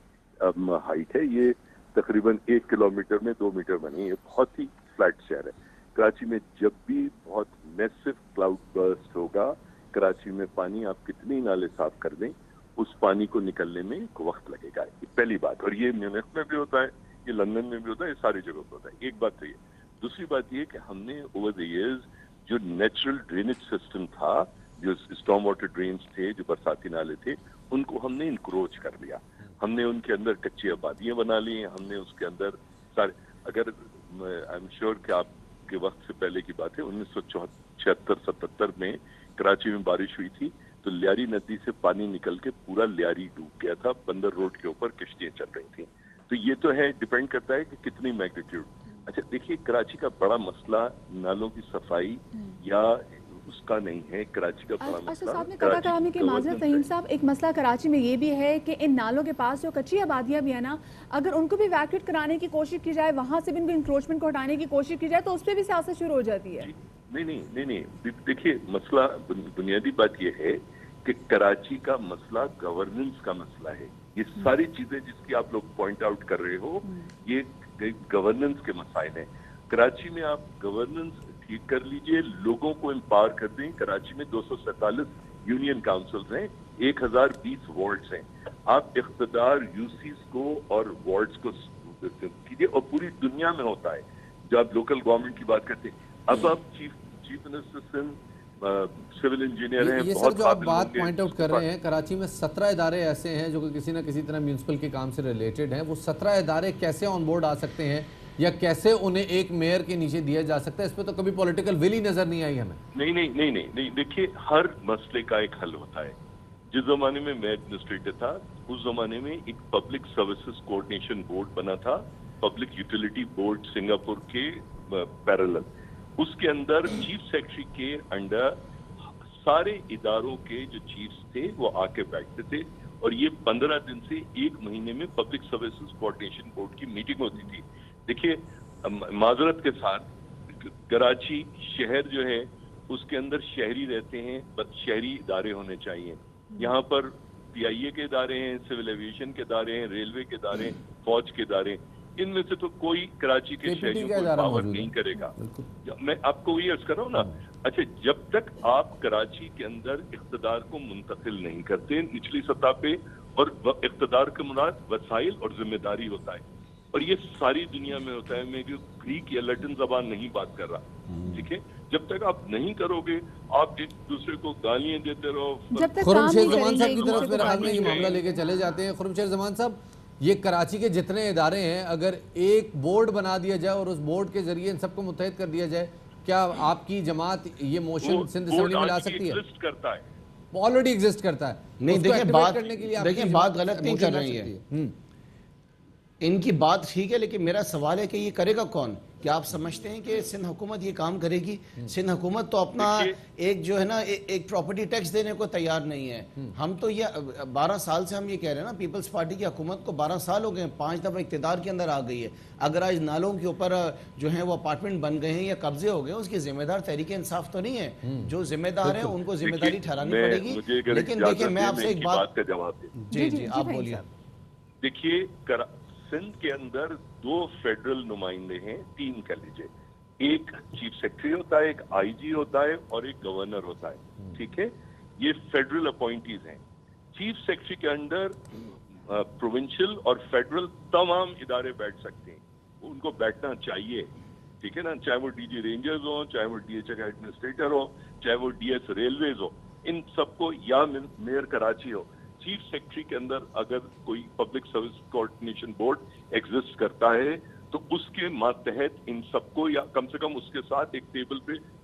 ہائٹ ہے۔ یہ تقریباً 1 کلومیٹر میں 2 میٹر بنی، یہ بہت ہی فلیٹ شہر ہے۔ کراچی میں جب بھی بہت میسو کلاؤڈ برسٹ ہوگا، کراچی میں پانی آپ کتنی نالے صاف کر دیں، اس پانی کو نکلنے میں ایک وقت لگے گا، یہ پہلی بات۔ اور یہ میونخ میں بھی ہوتا ہے، یہ لندن میں بھی ہوتا ہے، یہ ساری جگہوں پہ ہوتا ہے۔ ایک بات تو یہ۔ دوسری بات یہ کہ ہم نے اوور دی ایئرز جو نیچرل ڈرینیج سسٹم تھا، جو اسٹارم واٹر ڈرینز تھے، جو برساتی نالے تھے، ان کو ہم نے انکروچ کر لیا۔ ہم نے ان کے اندر کچی آبادیاں بنا لی ہیں، ہم نے اس کے اندر سارے، اگر آئی ایم شیور کہ آپ کے وقت سے پہلے کی بات ہے، 1976-77 میں کراچی میں بارش ہوئی تھی تو لیاری ندی سے پانی نکل کے پورا لیاری ڈوب گیا تھا، بندر روڈ کے اوپر کشتیاں چل رہی تھیں۔ تو یہ تو ہے، ڈیپینڈ کرتا ہے کہ کتنی میگنیٹیوڈ۔ اچھا دیکھیے کراچی کا بڑا مسئلہ نالوں کی صفائی یا اس کا نہیں ہے، کراچی کا بڑا مسئلہ اچھا صاحب نے کہا تھا ہمیں کہ معذرت فہیم صاحب، ایک مسئلہ کراچی میں یہ بھی ہے کہ ان نالوں کے پاس جو کچی آبادیاں بھی ہیں نا، اگر ان کو بھی ویکیوٹ کرانے کی کوشش کی جائے، وہاں سے بھی ان کو انکروچمنٹ کو ہٹانے کی کوشش کی جائے تو اس پہ بھی سیاست شروع ہو جاتی ہے۔ نہیں، دیکھیے مسئلہ بنیادی بات یہ ہے کہ کراچی کا مسئلہ گورننس کا مسئلہ ہے۔ یہ ساری چیزیں جس کی آپ لوگ پوائنٹ آؤٹ کر رہے ہو، یہ گورننس کے مسائل ہیں۔ کراچی میں آپ گورننس ٹھیک کر لیجئے، لوگوں کو امپاور کر دیں۔ کراچی میں 247 یونین کاؤنسلز ہیں، 1020 وارڈز ہیں۔ آپ اقتدار یوسیز کو اور وارڈز کو کیجئے، اور پوری دنیا میں ہوتا ہے۔ جو آپ لوکل گورنمنٹ کی بات کرتے ہیں، اب آپ chief minister Sindh civil engineer ہیں، یہ سر جو آپ بات پوائنٹ آؤٹ کر رہے ہیں، کراچی میں 17 ادارے ایسے ہیں جو کہ کسی نہ کسی طرح میونسپل کے کام سے ریلیٹڈ ہیں۔ وہ 17 ادارے کیسے آن بورڈ آ سکتے ہیں، یا کیسے انہیں ایک میئر کے نیچے دیا جا سکتا ہے؟ اس پہ تو کبھی پولیٹیکل ول ہی نظر نہیں آئی ہمیں۔ نہیں، دیکھیے ہر مسئلے کا ایک حل ہوتا ہے۔ جس زمانے میں ایڈمنسٹریٹر تھا، اس زمانے میں ایک پبلک سروسز کوآرڈینیشن بورڈ بنا تھا، پبلک یوٹیلیٹی بورڈ سنگاپور کے پیرالل۔ اس کے اندر چیف سیکرٹری کے انڈر سارے اداروں کے جو چیفز تھے وہ آ کے بیٹھتے تھے، اور یہ 15 دن سے 1 مہینے میں پبلک سروسز کوآرڈینیشن بورڈ کی میٹنگ ہوتی تھی۔ دیکھیے معذرت کے ساتھ کراچی شہر جو ہے اس کے اندر شہری رہتے ہیں، بس شہری ادارے ہونے چاہیے۔ یہاں پر پی آئی اے کے ادارے ہیں، سول ایویشن کے ادارے ہیں، ریلوے کے ادارے ہیں، فوج کے ادارے ہیں۔ ان میں سے تو کوئی کراچی کے شہریوں کو امپاور نہیں کرے گا۔ میں آپ کو یہ عرض کر رہا ہوں نا۔ اچھا جب تک آپ کراچی کے اندر اقتدار کو منتقل نہیں کرتے نچلی سطح پہ، اور اقتدار کے مراد وسائل اور ذمہ داری ہوتا ہے، اور یہ ساری دنیا میں ہوتا ہے۔ میں گریک یا لیٹن زبان نہیں بات کر رہا، ٹھیک ہے؟ جب تک آپ نہیں کرو گے، آپ ایک دوسرے کو گالیاں دیتے رہو۔ خرم شیر زمان صاحب کی طرف میرے خیال میں یہ معاملہ لے کے چلے جاتے ہیں۔ خرم شیر زمان صاحب، یہ کراچی کے جتنے ادارے ہیں، اگر ایک بورڈ بنا دیا جائے اور اس بورڈ کے ذریعے ان سب کو متحد کر دیا جائے، کیا آپ کی جماعت یہ موشن سندھ اسمبلی میں لا سکتی ہے؟ آلریڈی ایگزسٹ کرتا ہے۔ نہیں دیکھیں بات غلط نہیں کر رہی ہے، ان کی بات ٹھیک ہے، لیکن میرا سوال ہے کہ یہ کرے گا کون؟ کیا آپ سمجھتے ہیں کہ سندھ حکومت یہ کام کرے گی؟ سندھ حکومت تو اپنا ایک جو ہے نا ایک پراپرٹی ٹیکس دینے کو تیار نہیں ہے۔ ہم تو یہ 12 سال سے ہم یہ کہہ رہے ہیں نا، پیپلز پارٹی کی حکومت کو 12 سال ہو گئے ہیں، 5 دفعہ اقتدار کے اندر آ گئی ہے۔ اگر آج نالوں کے اوپر جو ہیں وہ اپارٹمنٹ بن گئے ہیں یا قبضے ہو گئے ہیں، اس کی ذمہ دار تحریک انصاف تو نہیں ہے۔ جو ذمہ دار ہیں ان کو ذمہ داری ٹھہرانی پڑے گی۔ لیکن دیکھیں میں آپ سے ایک بات کا جواب دوں۔ جی آپ بولیے۔ دیکھیے سندھ کے اندر 2 فیڈرل نمائندے ہیں، 3 کہہ لیجیے۔ ایک چیف سیکرٹری ہوتا ہے، ایک آئی جی ہوتا ہے، اور ایک گورنر ہوتا ہے، ٹھیک ہے؟ یہ فیڈرل اپوائنٹیز ہیں۔ چیف سیکرٹری کے انڈر پروونشل اور فیڈرل تمام ادارے بیٹھ سکتے ہیں، ان کو بیٹھنا چاہیے، ٹھیک ہے نا؟ چاہے وہ ڈی جی رینجرز ہوں، چاہے وہ ڈی ایچ اے کا ایڈمنسٹریٹر ہو، چاہے وہ ڈی ایس ریلویز ہو، ان سب کو، یا میئر کراچی ہو۔ چیف سیکرٹری کے اندر اگر کوئی public service coordination board exist کرتا ہے تو اس کے ماتحت ان سب کو، یا کم سے کم اس کے ساتھ ایک ٹیبل پہ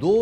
2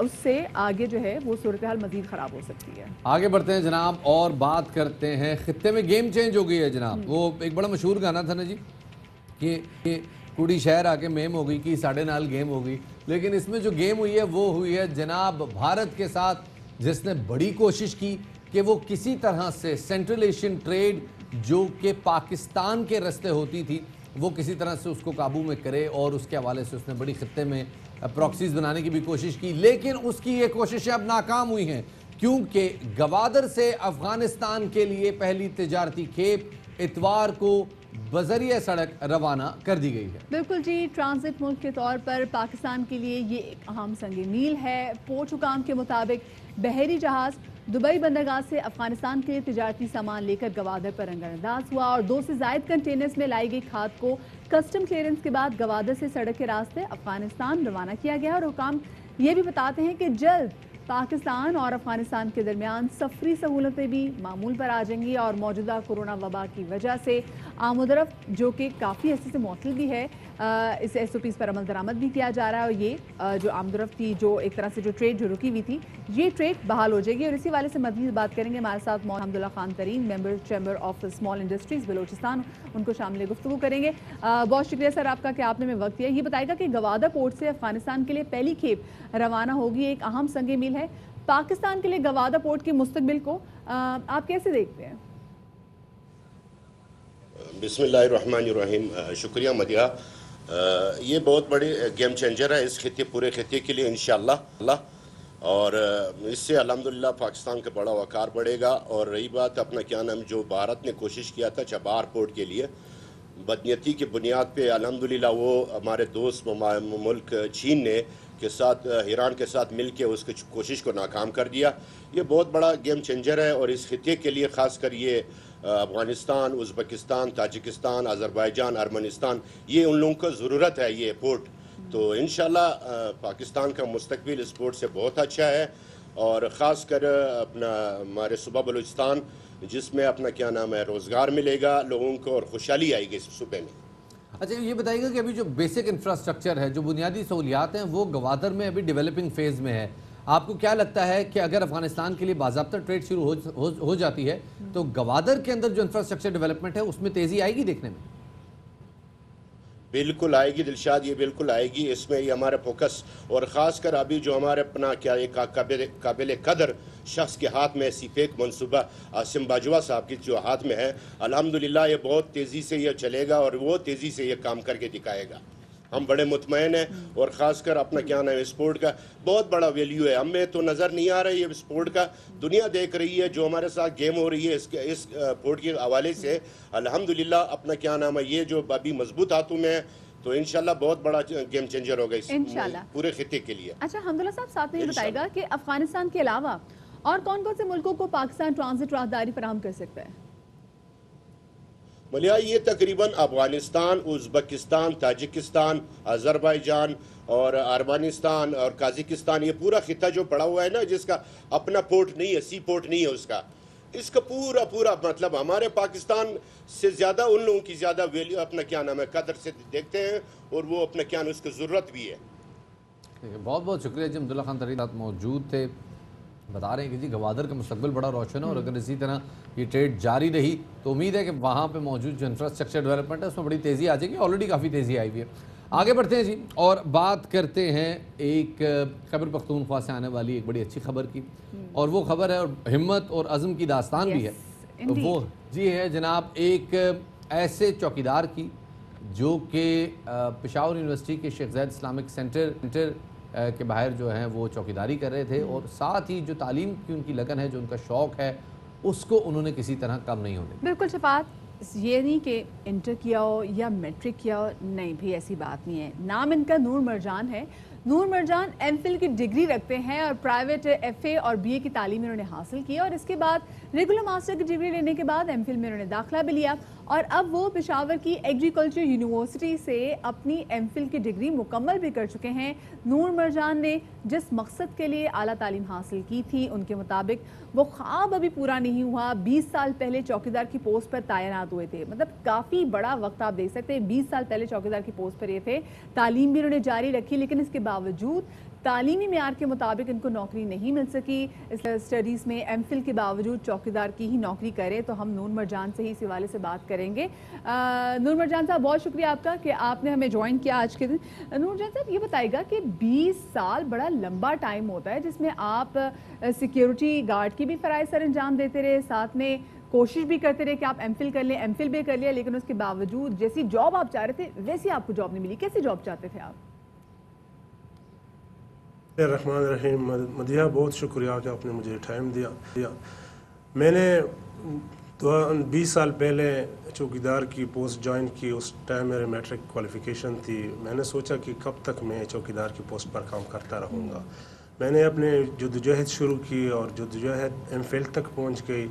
اس سے آگے جو ہے وہ صورتحال مزید خراب ہو سکتی ہے. آگے بڑھتے ہیں جناب اور بات کرتے ہیں خطے میں گیم چینج ہو گئی ہے جناب. وہ ایک بڑا مشہور گانا تھا نا جی کہ کڑی شہر آ کے میم ہو گئی کہ ساڑھے نال گیم ہو گئی. لیکن اس میں جو گیم ہوئی ہے وہ ہوئی ہے جناب بھارت کے ساتھ, جس نے بڑی کوشش کی کہ وہ کسی طرح سے سینٹرل ایشین ٹریڈ جو کہ پاکستان کے رستے ہوتی تھی وہ کسی طرح سے اس کو قابو میں کرے, اور اس کے حوالے سے اس نے بڑی خطے میں پراکسیز بنانے کی بھی کوشش کی. لیکن اس کی یہ کوششیں اب ناکام ہوئی ہیں کیونکہ گوادر سے افغانستان کے لیے پہلی تجارتی کھیپ اتوار کو بذریعہ سڑک روانہ کر دی گئی ہے. بالکل جی, ٹرانزٹ ملک کے طور پر پاکستان کے لیے یہ ایک اہم سنگ میل ہے. پورٹ حکام کے مطابق بحری جہاز دبئی بندرگاہ سے افغانستان کے لیے تجارتی سامان لے کر گوادر پر رنگا انداز ہوا, اور 2 سے زائد کنٹینرز میں لائی گئی کھاد کو کسٹم کلیئرنس کے بعد گوادر سے سڑک کے راستے افغانستان روانہ کیا گیا. اور حکام یہ بھی بتاتے ہیں کہ جلد پاکستان اور افغانستان کے درمیان سفری سہولتیں بھی معمول پر آ جائیں گی, اور موجودہ کورونا وبا کی وجہ سے آمد و رفت جو کہ کافی حصے سے معطل بھی ہے, اس ایس او پیز پر عمل درآمد بھی کیا جا رہا ہے. اور یہ جو آمد و رفت تھی, جو ایک طرح سے جو ٹریڈ جو رکی ہوئی تھی, یہ ٹریڈ بحال ہو جائے گی. اور اسی والے سے مزید بات کریں گے ہمارے ساتھ Hamdullah Khan Tareen, member chamber of small industries Balochistan, ان کو شامل گفتگو کریں گے. بہت شکریہ سر آپ کا کہ آپ نے ہمیں وقت دیا. یہ بتائے گا کہ گوادر پورٹ سے افغانستان کے لیے پہلی کھیپ روانہ ہوگی, ایک اہم سنگ میل ہے پاکستان کے لیے. گوادر پورٹ کے مستقبل کو آپ کیسے دیکھتے ہیں؟ بسم اللہ الرحمن الرحیم. شکریہ مدیحہ. یہ بہت بڑی گیم چینجر ہے اس پورے خطے کے لیے انشاءاللہ, اور اس سے الحمدللہ پاکستان کا بڑا وقار بڑھے گا. اور رہی بات اپنا کیا نام, جو بھارت نے کوشش کیا تھا چابہار پورٹ کے لیے, بدنیتی کی بنیاد پہ الحمدللہ وہ ہمارے دوست ملک چین نے کے ساتھ ایران کے ساتھ مل کے اس کی کوشش کو ناکام کر دیا. یہ بہت بڑا گیم چینجر ہے, اور اس خطے کے لیے خاص کر یہ افغانستان, ازبکستان, تاجکستان, آذربائیجان, ارمنستان, یہ ان لوگوں کو ضرورت ہے یہ پورٹ. تو انشاءاللہ پاکستان کا مستقبل اس پورٹ سے بہت اچھا ہے, اور خاص کر اپنا ہمارے صوبہ بلوچستان جس میں اپنا کیا نام ہے روزگار ملے گا لوگوں کو, اور خوشحالی آئے گی اس صوبے میں. اچھا یہ بتائیے گا کہ ابھی جو بیسک انفراسٹرکچر ہے, جو بنیادی سہولیات ہیں, وہ گوادر میں ابھی ڈیولپنگ فیز میں ہے. آپ کو کیا لگتا ہے کہ اگر افغانستان کے لیے باضابطہ ٹریڈ شروع ہو جاتی ہے تو گوادر کے اندر جو انفراسٹرکچر ڈیولپمنٹ ہے اس میں تیزی آئے گی دیکھنے میں؟ بالکل آئے گی دلشاد, یہ بالکل آئے گی. اس میں یہ ہمارا فوکس, اور خاص کر ابھی جو ہمارے اپنا کیا ایک قابل قدر شخص کے ہاتھ میں سی پیک منصوبہ عاصم باجوہ صاحب کی جو ہاتھ میں ہے, الحمدللہ یہ بہت تیزی سے یہ چلے گا, اور وہ تیزی سے یہ کام کر کے دکھائے گا. ہم بڑے مطمئن ہیں, اور خاص کر اپنا کیا نام ہے اسپورٹ کا بہت بڑا ویلیو ہے. ہمیں تو نظر نہیں آ رہا ہے یہ اسپورٹ کا, دنیا دیکھ رہی ہے جو ہمارے ساتھ گیم ہو رہی ہے اس پورٹ کے حوالے سے. الحمدللہ اپنا کیا نام ہے یہ جو ابھی مضبوط ہاتھوں میں ہے, تو انشاءاللہ بہت بڑا گیم چینجر ہوگا اس پورے خطے کے لیے. اچھا حمداللہ صاحب, ساتھ میں یہ بتائے گا کہ افغانستان کے علاوہ اور کون کون سے ملکوں کو پاکستان ٹرانزٹ راہداری فراہم کر سکتا ہے؟ ملیہ یہ تقریباً افغانستان, ازبکستان, تاجکستان, آذربائیجان اور ارمنستان اور قازقستان, یہ پورا خطہ جو پڑا ہوا ہے نا, جس کا اپنا پورٹ نہیں ہے, سی پورٹ نہیں ہے اس کا پورا مطلب ہمارے پاکستان سے زیادہ ان لوگوں کی زیادہ ویلیو اپنا کیا نام ہے قدر سے دیکھتے ہیں, اور وہ اپنا کیا نام اس کی ضرورت بھی ہے. بہت بہت شکریہ جی. حمداللہ خان ترین موجود تھے, بتا رہے ہیں کہ جی گوادر کا مستقبل بڑا روشن ہے, اور اگر اسی طرح یہ ٹریڈ جاری رہی تو امید ہے کہ وہاں پہ موجود جو انفراسٹرکچر ڈیولپمنٹ ہے اس میں بڑی تیزی آ جائے گی. آلریڈی کافی تیزی آئی ہوئی ہے. آگے بڑھتے ہیں جی, اور بات کرتے ہیں ایک خیبر پختونخوا سے آنے والی ایک بڑی اچھی خبر کی, اور وہ خبر ہے اور ہمت اور عزم کی داستان بھی ہے. وہ جی ہے جناب ایک ایسے چوکیدار کی جو کہ پشاور یونیورسٹی کے شیخ زید اسلامک سینٹر کے باہر جو ہیں وہ چوکیداری کر رہے تھے, اور ساتھ ہی جو تعلیم کی ان کی لگن ہے, جو ان کا شوق ہے, اس کو انہوں نے کسی طرح کم نہیں ہونے. بالکل شفاعت, یہ نہیں کہ انٹر کیا ہو یا میٹرک کیا ہو, نہیں بھی ایسی بات نہیں ہے. نام ان کا نور مرجان ہے. نور مرجان ایم فل کی ڈگری رکھتے ہیں, اور پرائیویٹ ایف اے اور بی اے کی تعلیم انہوں نے حاصل کی, اور اس کے بعد ریگولر ماسٹر کی ڈگری لینے کے بعد ایم فل میں انہوں نے داخلہ بھی لیا, اور اب وہ پشاور کی ایگریکلچر یونیورسٹی سے اپنی ایم فل کی ڈگری مکمل بھی کر چکے ہیں. نور مرجان نے جس مقصد کے لیے اعلیٰ تعلیم حاصل کی تھی, ان کے مطابق وہ خواب ابھی پورا نہیں ہوا. 20 سال پہلے چوکیدار کی پوسٹ پر تعینات ہوئے تھے, مطلب کافی بڑا وقت آپ دیکھ سکتے ہیں. 20 سال پہلے چوکیدار کی پوسٹ پر یہ تھے, تعلیم بھی انہوں نے جاری رکھی, لیکن اس کے باوجود تعلیمی معیار کے مطابق ان کو نوکری نہیں مل سکی اسٹڈیز میں، ایم فل کے باوجود چوکیدار کی ہی نوکری کرے. تو ہم نور مرجان سے ہی اس حوالے سے بات کریں گے. نور مرجان صاحب بہت شکریہ آپ کا کہ آپ نے ہمیں جوائن کیا آج کے دن. نور مرجان صاحب یہ بتائے گا کہ 20 سال بڑا لمبا ٹائم ہوتا ہے جس میں آپ سیکیورٹی گارڈ کی بھی فرائض سر انجام دیتے رہے، ساتھ میں کوشش بھی کرتے رہے کہ آپ ایم فل کر لیں، ایم فل بھی کر لیا، لیکن اس کے باوجود جیسی جاب آپ چاہ رہے تھے ویسی آپ کو جاب نہیں ملی. کیسی جاب چاہتے تھے آپ؟ الرحمن الرحیم. مدیحہ بہت شکریہ کہ آپ نے مجھے ٹائم دیا. میں نے 20 سال پہلے چوکیدار کی پوسٹ جوائن کی. اس ٹائم میرے میٹرک کوالیفیکیشن تھی. میں نے سوچا کہ کب تک میں چوکیدار کی پوسٹ پر کام کرتا رہوں گا. میں نے اپنے جدوجہد شروع کی اور جدوجہد ایم فل تک پہنچ گئی.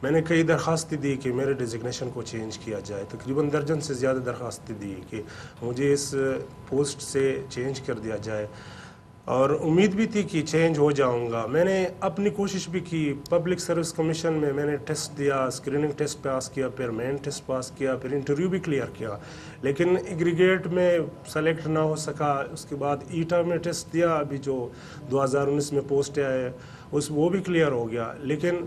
میں نے کئی درخواستیں دی کہ میرے ڈیزگنیشن کو چینج کیا جائے. تقریباً درجن سے زیادہ درخواستیں دی کہ مجھے اس پوسٹ سے چینج کر دیا جائے، اور امید بھی تھی کہ چینج ہو جاؤں گا. میں نے اپنی کوشش بھی کی. پبلک سروس کمیشن میں نے ٹیسٹ دیا، اسکریننگ ٹیسٹ پاس کیا، پھر مین ٹیسٹ پاس کیا، پھر انٹرویو بھی کلیئر کیا، لیکن ایگریگیٹ میں سلیکٹ نہ ہو سکا. اس کے بعد ایٹا میں ٹیسٹ دیا، ابھی جو 2019 میں پوسٹ آئے وہ بھی کلیئر ہو گیا. لیکن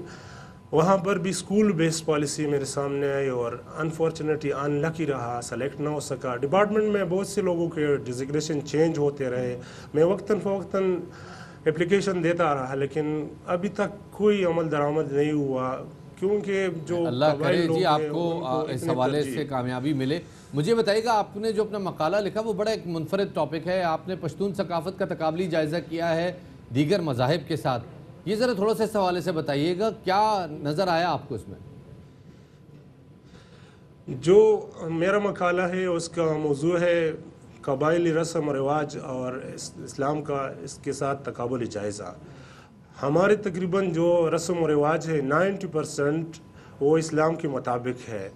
وہاں پر بھی اسکول بیسڈ پالیسی میرے سامنے آئی اور انفارچونیٹلی ان لکی رہا، سلیکٹ نہ ہو سکا. ڈپارٹمنٹ میں بہت سے لوگوں کے ڈیزگنیشن چینج ہوتے رہے. میں وقتاً فوقتاً اپلیکیشن دیتا رہا، لیکن ابھی تک کوئی عمل درآمد نہیں ہوا، کیونکہ جو اللہ کرے جی آپ کو اس حوالے سے کامیابی ملے. مجھے بتائیے گا آپ نے جو اپنا مقالہ لکھا وہ بڑا ایک منفرد ٹاپک ہے. آپ نے پشتون ثقافت کا تقابلی جائزہ کیا ہے دیگر مذاہب کے ساتھ. یہ ذرا تھوڑا سا اس حوالے سے بتائیے گا، کیا نظر آیا آپ کو اس میں؟ جو میرا مقالہ ہے اس کا موضوع ہے قبائلی رسم و رواج اور اسلام کا اس کے ساتھ تقابلی جائزہ. ہمارے تقریباً جو رسم و رواج ہے 90% وہ اسلام کے مطابق ہے.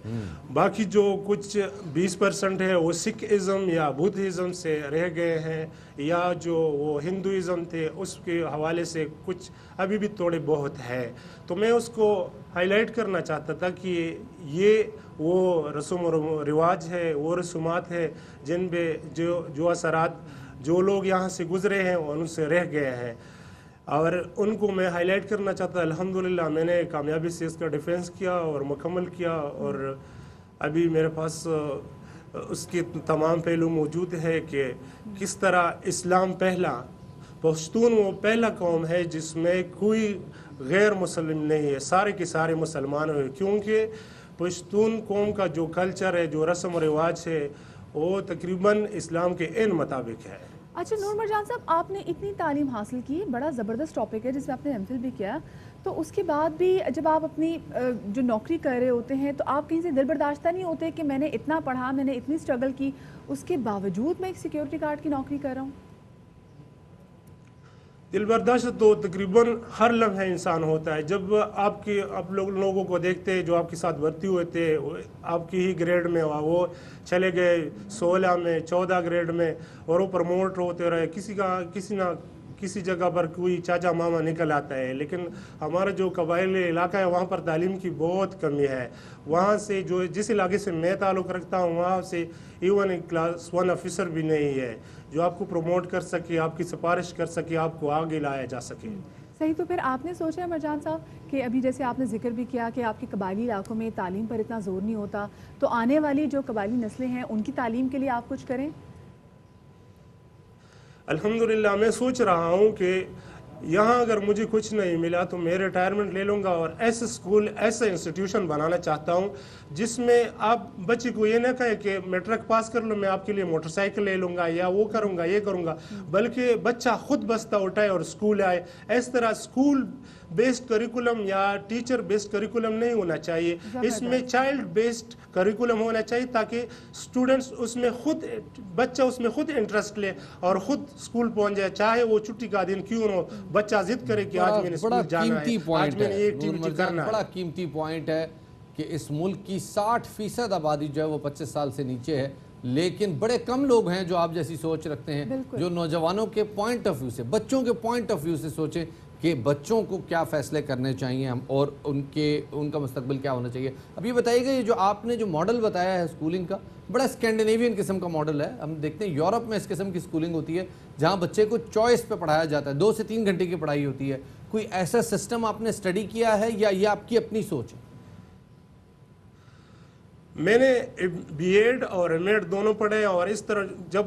باقی جو کچھ 20% ہے وہ سکھ ازم یا بدھ ازم سے رہ گئے ہیں، یا جو وہ ہندوازم تھے اس کے حوالے سے کچھ ابھی بھی تھوڑے بہت ہے. تو میں اس کو ہائی لائٹ کرنا چاہتا تھا کہ یہ وہ رسم و رواج ہے، وہ رسومات ہے جن پہ جو اثرات جو لوگ یہاں سے گزرے ہیں ان سے رہ گئے ہیں، اور ان کو میں ہائی لائٹ کرنا چاہتا. الحمدللہ میں نے کامیابی سے اس کا ڈیفینس کیا اور مکمل کیا، اور ابھی میرے پاس اس کے تمام پہلو موجود ہے کہ کس طرح اسلام پہلا، پشتون وہ پہلا قوم ہے جس میں کوئی غیر مسلم نہیں ہے، سارے کے سارے مسلمان ہیں، کیونکہ پشتون قوم کا جو کلچر ہے، جو رسم و رواج ہے، وہ تقریباً اسلام کے عین مطابق ہے. اچھا نور مرجان صاحب، آپ نے اتنی تعلیم حاصل کی، بڑا زبردست ٹاپک ہے جس میں آپ نے ایم فل بھی کیا، تو اس کے بعد بھی جب آپ اپنی جو نوکری کر رہے ہوتے ہیں تو آپ کہیں سے دل برداشتہ نہیں ہوتے کہ میں نے اتنا پڑھا، میں نے اتنی اسٹرگل کی، اس کے باوجود میں ایک سیکیورٹی گارڈ کی نوکری کر رہا ہوں؟ دل برداشت تو تقریباً ہر لمحے انسان ہوتا ہے. جب آپ لوگوں کو دیکھتے ہیں جو آپ کے ساتھ بھرتی ہوئے تھے، آپ کی ہی گریڈ میں وہ چلے گئے 16 میں 14 گریڈ میں، اور وہ پروموٹ ہوتے رہے. کسی جگہ پر کوئی چاچا ماما نکل آتا ہے. لیکن ہمارا جو قبائلی علاقہ ہے وہاں پر تعلیم کی بہت کمی ہے. وہاں سے جس علاقے سے میں تعلق رکھتا ہوں وہاں سے ایون کلاس 1 آفیسر بھی نہیں ہے جو آپ کو پروموٹ کر سکے، آپ کی سفارش کر سکے، آپ کو آگے لایا جا سکے. صحیح. تو پھر آپ نے سوچا ہے مرجان صاحب کہ ابھی جیسے آپ نے ذکر بھی کیا کہ آپ کے قبائلی علاقوں میں تعلیم پر اتنا زور نہیں ہوتا، تو آنے والی جو قبائلی نسلیں ہیں ان کی تعلیم کے لیے آپ کچھ کریں؟ الحمدللہ میں سوچ رہا ہوں کہ یہاں اگر مجھے کچھ نہیں ملا تو میں ریٹائرمنٹ لے لوں گا، اور ایسے اسکول ایسا انسٹیٹیوشن بنانا چاہتا ہوں جس میں آپ بچے کو یہ نہ کہیں کہ میٹرک پاس کر لو میں آپ کے لیے موٹر سائیکل لے لوں گا یا وہ کروں گا یہ کروں گا، بلکہ بچہ خود بستہ اٹھائے اور اسکول آئے. اس طرح اسکول بیسڈ کریکولم یا ٹیچر بیسڈ کریکولم نہیں ہونا چاہیے، اس میں چائلڈ بیسڈ کریکولم ہونا چاہیے تاکہ اسٹوڈنٹس بچہ اس میں خود انٹرسٹ لے اور خود اسکول پہنچ جائے، چاہے وہ چھٹی کا دن کیوں نہ ہو. بچہ ضد کرے کہ آج میں نے اسکول جانا ہے، آج میں نے یہ ایکٹیویٹی کرنا ہے. بڑا قیمتی پوائنٹ ہے کہ اس ملک کی 60% آبادی جو ہے وہ 25 سال سے نیچے ہے، لیکن بڑے کم لوگ ہیں جو آپ جیسی سوچ رکھتے ہیں، جو نوجوانوں کے پوائنٹ آف ویو سے، بچوں کے پوائنٹ آف ویو سے سوچیں کہ بچوں کو کیا فیصلے کرنے چاہیے ہم اور ان کا مستقبل کیا ہونا چاہیے۔ اب یہ بتائیے گا، یہ جو آپ نے جو ماڈل بتایا ہے اسکولنگ کا، بڑا اسکینڈینیوین قسم کا ماڈل ہے۔ ہم دیکھتے ہیں یورپ میں اس قسم کی اسکولنگ ہوتی ہے جہاں بچے کو چوائس پہ پڑھایا جاتا ہے، 2 سے 3 گھنٹے کی پڑھائی ہوتی ہے۔ کوئی ایسا سسٹم آپ نے اسٹڈی کیا ہے یا یہ آپ کی اپنی سوچ ہے؟ میں نے بی ایڈ اور ایم ایڈ دونوں پڑھے، اور اس طرح جب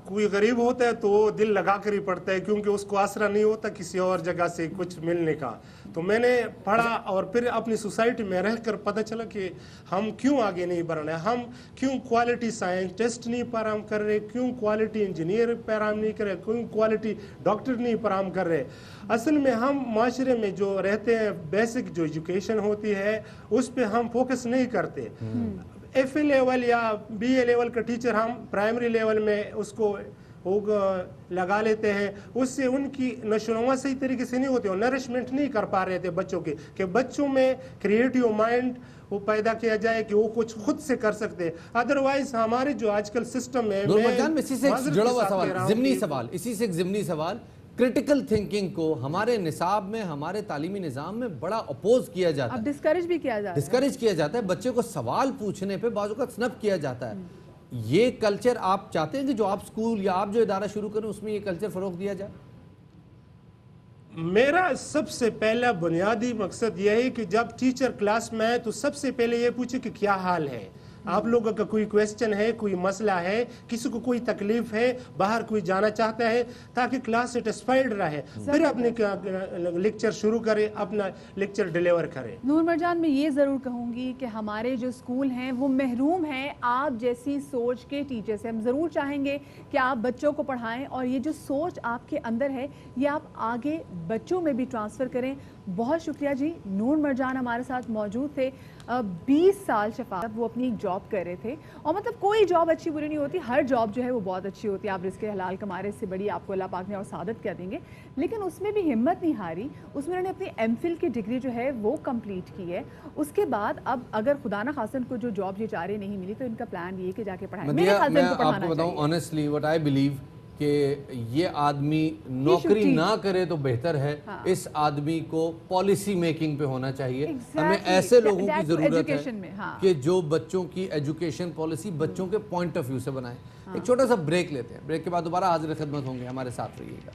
کوئی غریب ہوتا ہے تو وہ دل لگا کر ہی پڑھتا ہے، کیونکہ اس کو آسرا نہیں ہوتا کسی اور جگہ سے کچھ ملنے کا۔ تو میں نے پڑھا اور پھر اپنی سوسائٹی میں رہ کر پتہ چلا کہ ہم کیوں آگے نہیں بڑھ رہے، ہم کیوں کوالٹی سائنٹسٹ نہیں فراہم کر رہے، کیوں کوالٹی انجینئر فراہم نہیں کر رہے، کیوں کوالٹی ڈاکٹر نہیں فراہم کر رہے۔ اصل میں ہم معاشرے میں جو رہتے ہیں، بیسک جو ایجوکیشن ہوتی ہے اس پہ ہم فوکس نہیں کرتے۔ ایف اے لیول یا بی اے لیول کا ٹیچر ہم پرائمری لیول میں اس کو لگا لیتے ہیں، اس سے ان کی نشو و نما صحیح طریقے سے نہیں ہوتی، اور نرشمنٹ نہیں کر پا رہے تھے بچوں کے، کہ بچوں میں کریٹیو مائنڈ وہ پیدا کیا جائے کہ وہ کچھ خود سے کر سکتے۔ ادروائز ہمارے جو آج کل سسٹم ہے، اسی سے ایک جڑا ہوا سوال، اسی سے ایک ضمنی سوال، کرٹیکل تھنکنگ کو ہمارے نصاب میں، ہمارے تعلیمی نظام میں بڑا اپوز کیا جاتا ہے، اب ڈسکریج بھی کیا جاتا ہے، ڈسکریج کیا جاتا ہے، بچے کو سوال پوچھنے پہ بعض اوقات سنپ کیا جاتا ہے۔ یہ کلچر آپ چاہتے ہیں کہ جو آپ سکول یا آپ جو ادارہ شروع کریں اس میں یہ کلچر فروغ دیا جائے؟ میرا سب سے پہلا بنیادی مقصد یہ ہے کہ جب ٹیچر کلاس میں ہے تو سب سے پہلے یہ پوچھے کہ کیا حال ہے، آپ لوگوں کا کوئی کویسچن ہے، کوئی مسئلہ ہے، کسی کو کوئی تکلیف ہے، باہر کوئی جانا چاہتا ہے، تاکہ کلاس سیٹسفائیڈ رہے، پھر اپنے لیکچر شروع کرے، اپنا لیکچر ڈیلیور کرے۔ نور مرجان، میں یہ ضرور کہوں گی کہ ہمارے جو اسکول ہیں وہ محروم ہیں آپ جیسی سوچ کے ٹیچر سے۔ ہم ضرور چاہیں گے کہ آپ بچوں کو پڑھائیں اور یہ جو سوچ آپ کے اندر ہے یہ آپ آگے بچوں میں بھی ٹرانسفر کریں۔ بہت شکریہ جی، نور مرجان ہمارے ساتھ موجود تھے۔ 20 سال شفاعت وہ اپنی ایک جاب کر رہے تھے، اور مطلب کوئی جاب اچھی بری نہیں ہوتی، ہر جاب جو ہے وہ بہت اچھی ہوتی ہے، آپ رزق حلال کمارے سے بڑی آپ کو اللہ پاک نے اور سعادت کیا دیں گے، لیکن اس میں بھی ہمت نہیں ہاری، اس میں انہوں نے اپنی ایم فل کی ڈگری جو ہے وہ کمپلیٹ کی ہے۔ اس کے بعد اب اگر خدا نہ خواستہ ان کو جو جاب یہ چاہ رہے نہیں ملی تو ان کا پلان یہ ہے کہ جا کے پڑھائیں۔ میں آپ کو بتاؤں آنیسٹلی وٹ آئی بلیو کہ یہ آدمی نوکری نہ کرے تو بہتر ہے، اس آدمی کو پالیسی میکنگ پہ ہونا چاہیے۔ ہمیں ایسے لوگوں کی ضرورت ہے کہ جو بچوں کی ایجوکیشن پالیسی بچوں کے پوائنٹ آف ویو سے بنائیں۔ ایک چھوٹا سا بریک لیتے ہیں، بریک کے بعد دوبارہ حاضر خدمت ہوں گے، ہمارے ساتھ رہیے گا۔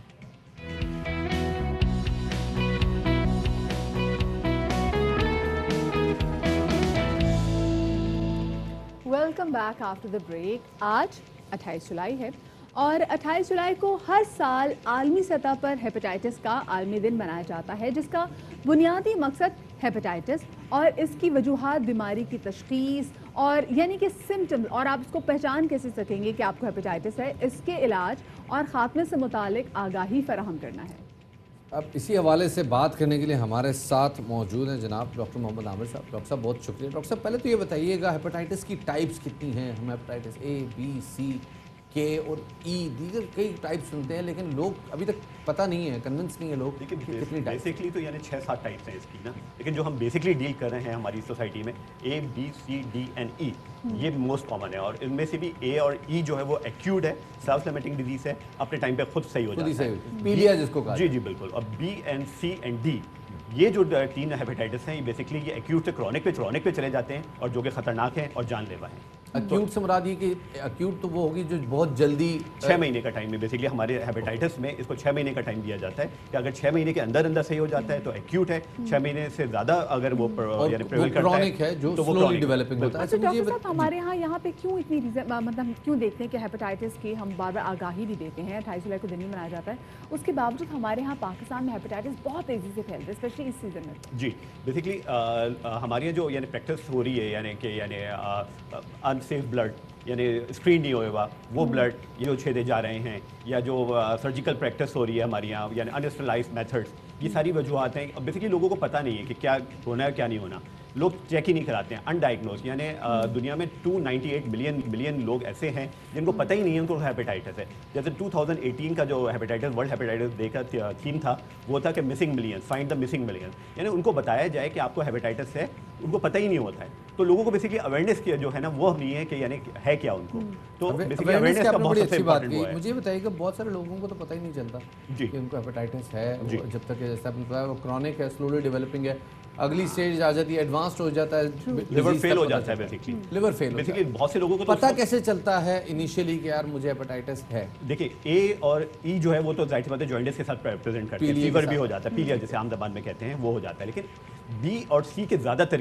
Welcome back after the break. آج 28 جولائی ہے اور 28 جولائی کو ہر سال عالمی سطح پر ہیپیٹائٹس کا عالمی دن منایا جاتا ہے، جس کا بنیادی مقصد ہیپیٹائٹس اور اس کی وجوہات، بیماری کی تشخیص اور یعنی کہ سمٹمز، اور آپ اس کو پہچان کیسے سکیں گے کہ آپ کو ہیپیٹائٹس ہے، اس کے علاج اور خاتمے سے متعلق آگاہی فراہم کرنا ہے۔ اب اسی حوالے سے بات کرنے کے لیے ہمارے ساتھ موجود ہیں جناب ڈاکٹر محمد عامر صاحب۔ ڈاکٹر صاحب بہت شکریہ۔ ڈاکٹر صاحب پہلے تو یہ بتائیے گا ہیپیٹائٹس کی ٹائپس کتنی ہیں؟ ہم ہیپیٹائٹس اے، بی، سی، کے اور ای، دیگر کئی ٹائپ سنتے ہیں لیکن لوگ ابھی تک پتہ نہیں ہے، کنونس نہیں ہے لوگ کتنی ٹائپ۔ بیسکلی تو یعنی 6-7 ٹائپس ہیں اس کی نا، لیکن جو ہم بیسکلی ڈیل کر رہے ہیں ہماری سوسائٹی میں اے، بی، سی، ڈی اینڈ ای، یہ موسٹ کامن ہے، اور ان میں سے بھی اے اور ای جو ہے وہ ایکیوٹ ہے، سیلف لمیٹنگ ڈیزیز ہے، اپنے ٹائم پہ خود صحیح ہو جاتا ہے، پیلیا جس کو کہا جی بالکل۔ اور B and C and D, یہ جو 3 ہیپیٹائٹس ہیں یہ بیسکلی یہ ایکیوٹ سے کرونک پہ چلے جاتے ہیں اور جو کہ خطرناک ہیں اور جان لیوا ہیں۔ ایکیوٹ سے مراد یہ کہ ایکیوٹ تو وہ ہوگی جو بہت جلدی 6 مہینے کا ٹائم ہے، بیسکلی ہمارے ہیپیٹائٹس میں اس کو 6 مہینے کا ٹائم دیا جاتا ہے کہ اگر 6 مہینے کے اندر صحیح ہو جاتا ہے تو ایکیوٹ ہے، 6 مہینے سے زیادہ اگر وہ یعنی پریویل کرتا ہے جو سلولی ڈیولپنگ ہوتا ہے۔ اچھا ڈاکٹر صاحب، ہمارے یہاں پہ کیوں اتنی مطلب کیوں دیکھتے ہیں کہ ہیپیٹائٹس کی ہم بار بار آگاہی بھی دیتے ہیں، 28 جولائی کو دن ہی منایا جاتا ہے، اس کے باوجود ہمارے یہاں پاکستان میں ہیپیٹائٹس بہت تیزی سے پھیلتا ہے، اسپیشلی اس سیزن میں؟ جی بیسکلی ہمارے یہاں جو یعنی پریکٹس ہو رہی ہے یعنی کہ یعنی انسیف بلڈ یعنی اسکرین نہیں ہوئے ہوا وہ بلڈ یہ جو چھیدے جا رہے ہیں، یا جو سرجیکل پریکٹس ہو رہی ہے ہمارے یہاں یعنی انسٹرلائزڈ میتھڈس، یہ ساری وجوہات ہیں۔ بیسکلی لوگوں کو پتہ نہیں ہے کہ کیا ہونا ہے کیا نہیں ہونا، لوگ چیک ہی نہیں کراتے ہیں، انڈائگنوز، یعنی دنیا میں 298 ملین لوگ ایسے ہیں جن کو پتہ ہی نہیں ہے ان کو ہیپیٹائٹس ہے۔ جیسے 2018 کا جو ہیپیٹائٹس ورلڈ ہیپیٹائٹس ڈے کا تھیم تھا وہ تھا کہ missing millions, find the missing millions, یعنی ان کو بتایا جائے کہ آپ کو ہیپیٹائٹس ہے، ان کو پتہ ہی نہیں ہوتا ہے۔ تو لوگوں کو بیسیکلی اویئرنیس کی جو ہے نا وہ نہیں ہے کہ یعنی ہے کیا ان کو. تو بیسیکلی اویئرنیس کا بہت اچھی بات کی. مجھے بتائیے کہ بہت سارے لوگوں کو تو پتہ ہی نہیں چلتا کہ ان کو ہیپاٹائٹس ہے, جب تک کہ جیسے آپ نے بتایا وہ کرونک ہے, سلولی ڈیولپنگ ہے, اگلی سٹیج آ جاتی ہے, ایڈوانسڈ ہو جاتا ہے, لیور فیل ہو جاتا ہے بیسیکلی. لیور فیل بیسیکلی بہت سے لوگوں کو پتہ کیسے چلتا ہے انیشیلی کہ یار مجھے ہیپاٹائٹس ہے؟ دیکھیے اے اور ای جو ہے وہ تو ظاہر سی بات ہے جوائنٹس کے ساتھ پریزنٹ کرتے ہیں, فیور بھی ہو جاتا ہے, پیلیا جیسے عام زبان میں کہتے ہیں وہ ہو جاتا ہے. لیکن بی اور سی کے زیادہ تر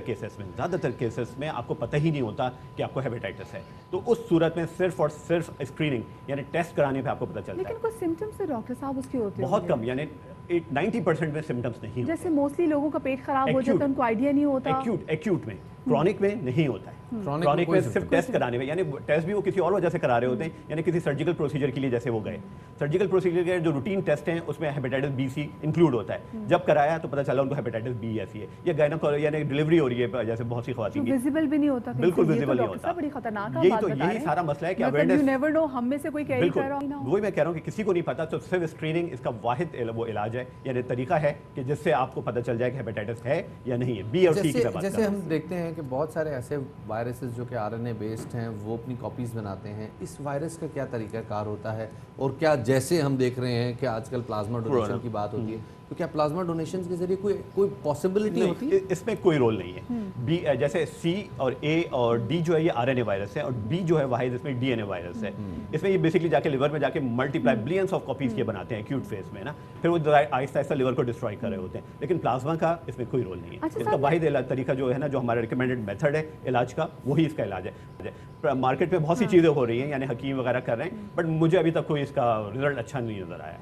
کیسز میں آپ کو پتہ ہی نہیں ہوتا کہ آپ کو ہیپاٹائٹس ہے. تو اس صورت میں صرف اور صرف اسکریننگ یعنی ٹیسٹ کرانے پہ آپ کو پتہ چلتا ہے. لیکن کوئی سمپٹمز ڈاکٹر صاحب اس کے ہوتے ہیں بہت کم, یعنی 90% میں سمپٹمز نہیں ہوتے. جیسے موسٹلی لوگوں کا پیٹ خراب ہو جاتا ہے, ان کو آئیڈیا نہیں ہوتا. ایکیوٹ میں, کرونک میں نہیں ہوتا ہے. کرونک میں صرف ٹیسٹ کرانے میں, یعنی ٹیسٹ بھی وہ کسی اور وجہ سے کرا رہے ہوتے ہیں, یعنی کسی سرجیکل پروسیجر کے لیے جیسے وہ گئے. سرجیکل پروسیجر کے جو روٹین ٹیسٹ ہیں اس میں ہیپاٹائٹس بی سی انکلوڈ ہوتا ہے. جب کرایا تو پتہ چلا ان کو ہیپاٹائٹس بی ایسی ہے, یا گائنیکولوجی یعنی ڈلیوری ہو رہی ہے جیسے بہت سی خواتین کی, ویزیبل بھی نہیں ہوتا, بالکل ویزیبل نہیں ہوتا. بڑی خطرناک بات بتا رہے ہیں. یہی سارا مسئلہ ہے کہ اویئرنیس, یو نیور نو, ہم میں سے کوئی کیری کر رہا ہو. وہی میں کہہ رہا ہوں کہ کسی کو نہیں پتا, تو صرف اسکریننگ اس کا واحد وہ علاج ہے, یعنی طریقہ ہے کہ جس سے آپ کو پتہ چل جائے کہ ہیپاٹائٹس ہے یا نہیں ہے. بی اور سی کی بات جیسے ہم دیکھتے ہیں کہ بہت سارے ایسے وائرسز جو کہ RNA بیسڈ ہیں وہ اپنی کاپیز بناتے ہیں. اس وائرس کا کیا طریقہ کار ہوتا ہے, اور کیا جیسے ہم دیکھ رہے ہیں کہ آج کل پلازما ڈونیشن کی بات ہوتی ہے, تو کیا پلازما ڈونیشن کے ذریعے کوئی پاسبلٹی ہوتی ہے؟ اس میں کوئی رول نہیں ہے. بی جیسے سی اور اے اور ڈی جو ہے یہ RNA وائرس ہے, اور بی جو ہے واحد اس میں DNA وائرس ہے. اس میں یہ بیسکلی جا کے لیور میں جا کے ملٹیپلائی بلینس آف کاپیز کے بناتے ہیں ایکیوٹ فیز میں نا, پھر وہ آہستہ آہستہ لیور کو ڈسٹرائے کر رہے ہوتے ہیں. لیکن پلازما کا اس میں کوئی رول نہیں ہے. اس کا واحد طریقہ جو ہے نا, جو ہمارا ریکمینڈڈ میتھڈ ہے علاج کا, وہی اس کا علاج ہے. مارکیٹ میں بہت سی چیزیں ہو رہی ہیں, یعنی حکیم وغیرہ کر رہے ہیں, بٹ مجھے ابھی تک کوئی اس کا رزلٹ اچھا نہیں نظر آیا.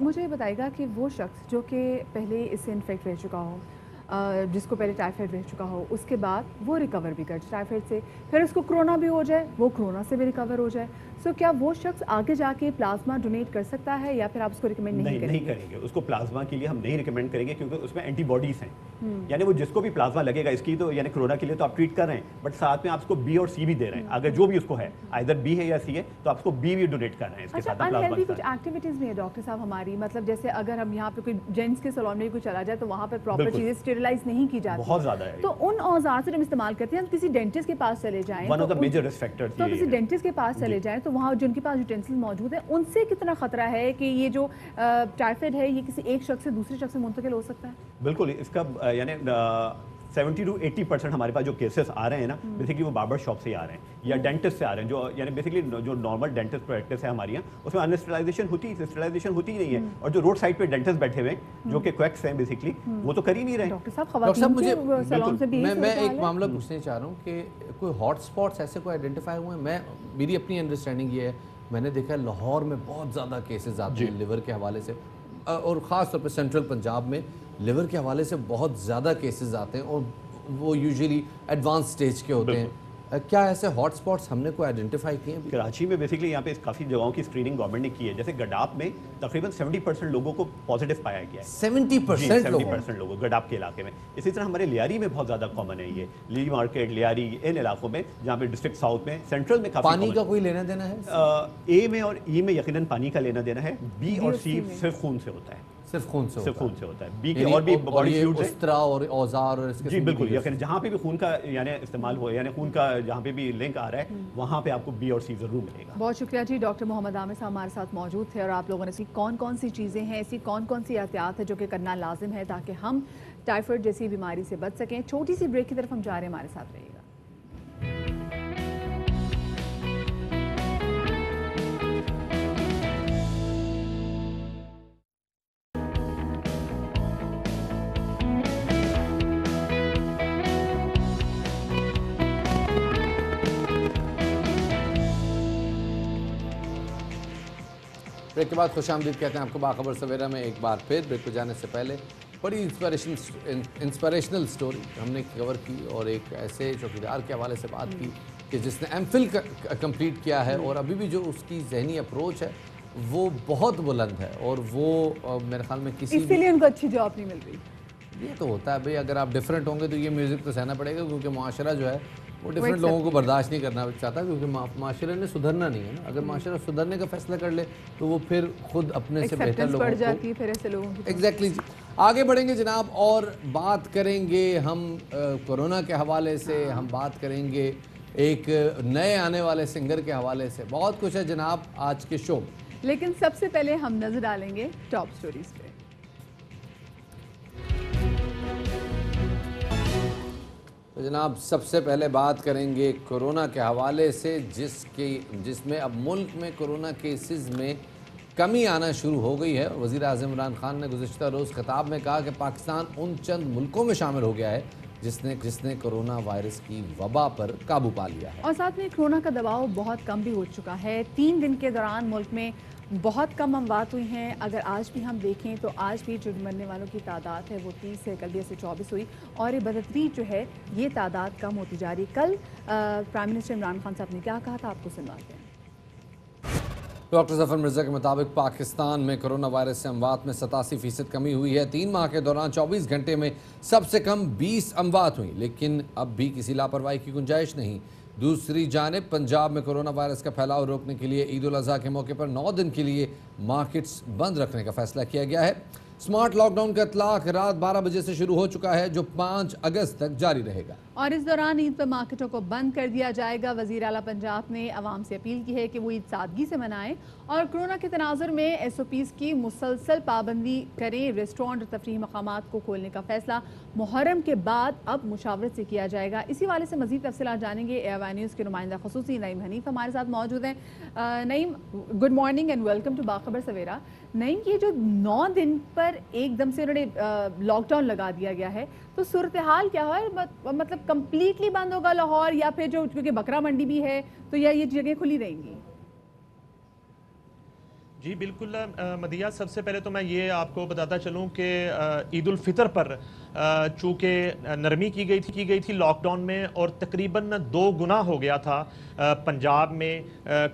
مجھے بتائے گا کہ وہ شخص جو کہ پہلے اس سے انفیکٹ رہ چکا ہو, جس کو پہلے ٹائیفائڈ رہ چکا ہو, اس کے بعد وہ ریکور بھی کر ٹائیفائڈ سے, پھر اس کو کرونا بھی ہو جائے, وہ کرونا سے بھی ریکور ہو جائے, سو کیا وہ شخص آگے جا کے پلازما ڈونیٹ کر سکتا ہے, یا پھر آپ اس کو ریکمینڈ نہیں کریں گے؟ اس کو پلازما کے لیے ہم نہیں ریکمینڈ کریں گے, کیونکہ اس میں اینٹی باڈیز ہیں. یعنی وہ جس کو بھی پلازما لگے گا اس کی, تو یعنی کرونا کے لیے تو آپ ٹریٹ کر رہے ہیں, بٹ ساتھ میں آپ اس کو بی اور سی بھی دے رہے ہیں. اگر جو بھی اس کو ہے, ادھر بی ہے یا سی ہے, تو آپ اس کو بی بھی ڈونیٹ کر رہے ہیں اس کے ساتھ. انہیلدی کچھ ایکٹیویٹیز بھی ہے ڈاکٹر صاحب ہماری, مطلب جیسے اگر ہم یہاں پہ کوئی جینٹس کے سیلون میں کوئی چلا جائے تو وہاں پر پراپر چیزیں اسٹیریلائز نہیں کی جاتی, بہت زیادہ ہے. تو ان اوزار سے ہم استعمال کرتے ہیں, ہم کسی ڈینٹسٹ کے پاس چلے جائیں, one of the major risk factors, تو کسی ڈینٹسٹ کے پاس چلے جائیں تو وہاں جن کے پاس یوٹینسل موجود ہیں, ان سے کتنا خطرہ ہے کہ یہ جو ٹائیفائڈ ہے یہ کسی ایک شخص سے دوسرے شخص سے منتقل ہو سکتا ہے؟ بالکل. اس کا یعنی 70 to 80% ہمارے پاس جو کیسز آ رہے ہیں نا, بیسکلی وہ باربر شاپ سے ہی آ رہے ہیں یا ڈینٹسٹ سے آ رہے ہیں, جو یعنی بیسکلی جو نارمل ڈینٹسٹ پریکٹس ہے ہماری یہاں, اس میں انسٹرلائزیشن ہوتی نہیں ہے. اور جو روڈ سائڈ پہ ڈینٹسٹ بیٹھے ہوئے ہیں جو کہ کویکس ہیں بیسکلی, وہ تو کر ہی نہیں رہے. ڈاکٹر صاحب میں ایک معاملہ پوچھنا چاہ رہا ہوں کہ کوئی ہاٹ اسپاٹس ایسے کوئی آئیڈینٹیفائی ہوئے ہیں؟ میری اپنی انڈرسٹینڈنگ یہ ہے, میں نے دیکھا ہے لاہور میں بہت زیادہ کیسز آتے ہیں لیور کے حوالے سے, اور خاص طور پہ سینٹرل پنجاب میں لیور کے حوالے سے بہت زیادہ کیسز آتے ہیں, اور وہ یوزلی ایڈوانس سٹیج کے ہوتے ہیں. کیا ایسے ہاٹ سپاٹس ہم نے کوئی آئیڈینٹیفائی کیے ہیں؟ کراچی میں بیسکلی یہاں پہ کافی جگہوں کی اسکریننگ گورنمنٹ نے کی ہے. جیسے گڈاپ میں تقریباً 70% لوگوں کو پازیٹیو پایا گیا ہے. 70% لوگوں گڈاپ کے علاقے میں. اسی طرح ہمارے لیاری میں بہت زیادہ کامن ہے یہ, لی مارکیٹ, لیاری, ان علاقوں میں جہاں پہ ڈسٹرکٹ ساؤتھ میں, سینٹرل میں کافی. پانی کا کوئی لینا دینا ہے؟ اے میں اور ای میں یقیناً پانی کا لینا دینا ہے. بی اور سی صرف خون سے ہوتا ہے. صرف خون سے ہوتا ہے. بی کے اور بھی باڈی فلوئڈز ہیں, اسطرا اور اوزار اور اس کے. جی بالکل, یقیناً جہاں پہ بھی خون کا یعنی استعمال ہو, یعنی خون کا جہاں پہ بھی لنک آ رہا ہے, وہاں پہ آپ کو بی اور سی ضرور ملے گا. بہت شکریہ جی. ڈاکٹر محمد عامر صاحب ہمارے ساتھ موجود تھے, اور آپ لوگوں نے ایسی کون سی چیزیں ہیں, ایسی کون سی احتیاط ہے جو کہ کرنا لازم ہے تاکہ ہم ٹائیفائڈ جیسی بیماری سے بچ سکیں. چھوٹی سی بریک کی طرف ہم جا رہے ہیں, ہمارے ساتھ رہیے گا. بریک کے بعد خوش آمدید کہتے ہیں آپ کو باخبر سویرا میں ایک بار پھر. بریک پہ جانے سے پہلے بڑی انسپریشنل سٹوری ہم نے کور کی, اور ایک ایسے چوکیدار کے حوالے سے بات کی کہ جس نے ایم فل کمپلیٹ کیا ہے, اور ابھی بھی جو اس کی ذہنی اپروچ ہے وہ بہت بلند ہے, اور وہ میرے خیال میں کسی اس لیے ان کو اچھی جاب نہیں مل رہی. یہ تو ہوتا ہے بھئی, اگر آپ ڈیفرنٹ ہوں گے تو یہ میوزک تو سہنا پڑے گا, کیونکہ معاشرہ جو ہے وہ ڈفرینٹ لوگوں کو برداشت نہیں کرنا چاہتا کیونکہ معاشرے نے سدھرنا نہیں ہے نا. اگر معاشرہ سدھرنے کا فیصلہ کر لے تو وہ پھر خود اپنے سے بہتر لوگوں بڑھ جاتی ہے پھر ایسے لوگوں کی. ایگزیکٹلی. آگے بڑھیں گے جناب اور بات کریں گے ہم کورونا کے حوالے سے, ہم بات کریں گے ایک نئے آنے والے سنگر کے حوالے سے. بہت کچھ ہے جناب آج کے شو میں, لیکن سب سے پہلے ہم نظر ڈالیں گے ٹاپ سٹوریز پہ. تو جناب سب سے پہلے بات کریں گے کورونا کے حوالے سے جس میں اب ملک میں کورونا کیسز میں کمی آنا شروع ہو گئی ہے. وزیر اعظم عمران خان نے گزشتہ روز خطاب میں کہا کہ پاکستان ان چند ملکوں میں شامل ہو گیا ہے جس نے کورونا وائرس کی وبا پر قابو پا لیا ہے. اور ساتھ میں کورونا کا دباؤ بہت کم بھی ہو چکا ہے. 3 دن کے دوران ملک میں بہت کم اموات ہوئی ہیں. اگر آج بھی ہم دیکھیں تو آج بھی جو مرنے والوں کی تعداد ہے وہ 30 ہے, کل بھی ایسے 24 ہوئی اور یہ بدتدریج جو ہے یہ تعداد کم ہوتی جا رہی. کل پرائم منسٹر عمران خان صاحب نے کیا کہا تھا آپ کو سنواتے ہیں. ڈاکٹر ظفر مرزا کے مطابق پاکستان میں کورونا وائرس سے اموات میں 87% کمی ہوئی ہے. 3 ماہ کے دوران 24 گھنٹے میں سب سے کم 20 اموات ہوئیں, لیکن اب بھی کسی لاپرواہی کی گنجائش نہیں. دوسری جانب پنجاب میں کورونا وائرس کا پھیلاؤ روکنے کے لیے عید الاضحیٰ کے موقع پر 9 دن کے لیے مارکیٹس بند رکھنے کا فیصلہ کیا گیا ہے. سمارٹ لاک ڈاؤن کا اطلاق رات 12 بجے سے شروع ہو چکا ہے جو 5 اگست تک جاری رہے گا. اور اس دوران عید پر مارکیٹوں کو بند کر دیا جائے گا. وزیر اعلیٰ پنجاب نے عوام سے اپیل کی ہے کہ وہ عید سادگی سے منائیں اور کورونا کے تناظر میں SOPs کی مسلسل پابندی کریں. ریسٹورینٹ اور تفریحی مقامات کو کھولنے کا فیصلہ محرم کے بعد اب مشاورت سے کیا جائے گا. اسی والے سے مزید تفصیلات جانیں گے. AY نیوز کے نمائندہ خصوصی نعیم حنیف ہمارے ساتھ موجود ہیں. Naeem, good morning and welcome to Bakhabar Savera. نعیم, یہ جو 9 دن پر ایک دم سے انہوں نے لاک ڈاؤن لگا دیا گیا ہے تو صورتحال کیا ہے؟ مطلب کمپلیٹلی بند ہوگا لاہور یا پھر جو کیونکہ بکرا منڈی بھی ہے تو یا یہ جگہ کھلی رہیں گی؟ جی بالکل مدیہ, سب سے پہلے تو میں یہ آپ کو بتاتا چلوں کہ عید الفطر پر چونکہ نرمی کی گئی تھی لاک ڈاؤن میں اور تقریباً 2 گنا ہو گیا تھا پنجاب میں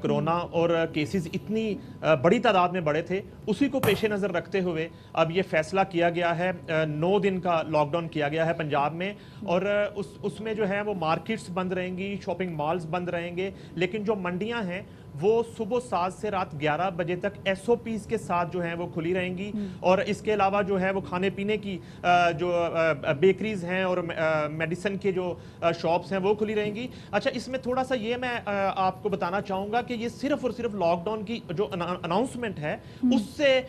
کرونا اور کیسز اتنی بڑی تعداد میں بڑھے تھے, اسی کو پیش نظر رکھتے ہوئے اب یہ فیصلہ کیا گیا ہے. 9 دن کا لاک ڈاؤن کیا گیا ہے پنجاب میں اور اس میں جو ہے وہ مارکیٹس بند رہیں گی, شاپنگ مالز بند رہیں گے, لیکن جو منڈیاں ہیں وہ صبح 7 سے رات 11 بجے تک SOPs کے ساتھ جو ہیں وہ کھلی رہیں گی. اور اس کے علاوہ جو ہے وہ کھانے پینے کی جو بیکریز ہیں اور میڈیسن کے جو شاپس ہیں وہ کھلی رہیں گی. اچھا, اس میں تھوڑا سا یہ میں آپ کو بتانا چاہوں گا کہ یہ صرف اور صرف لاک ڈاؤن کی جو اناؤنسمنٹ ہے اس سے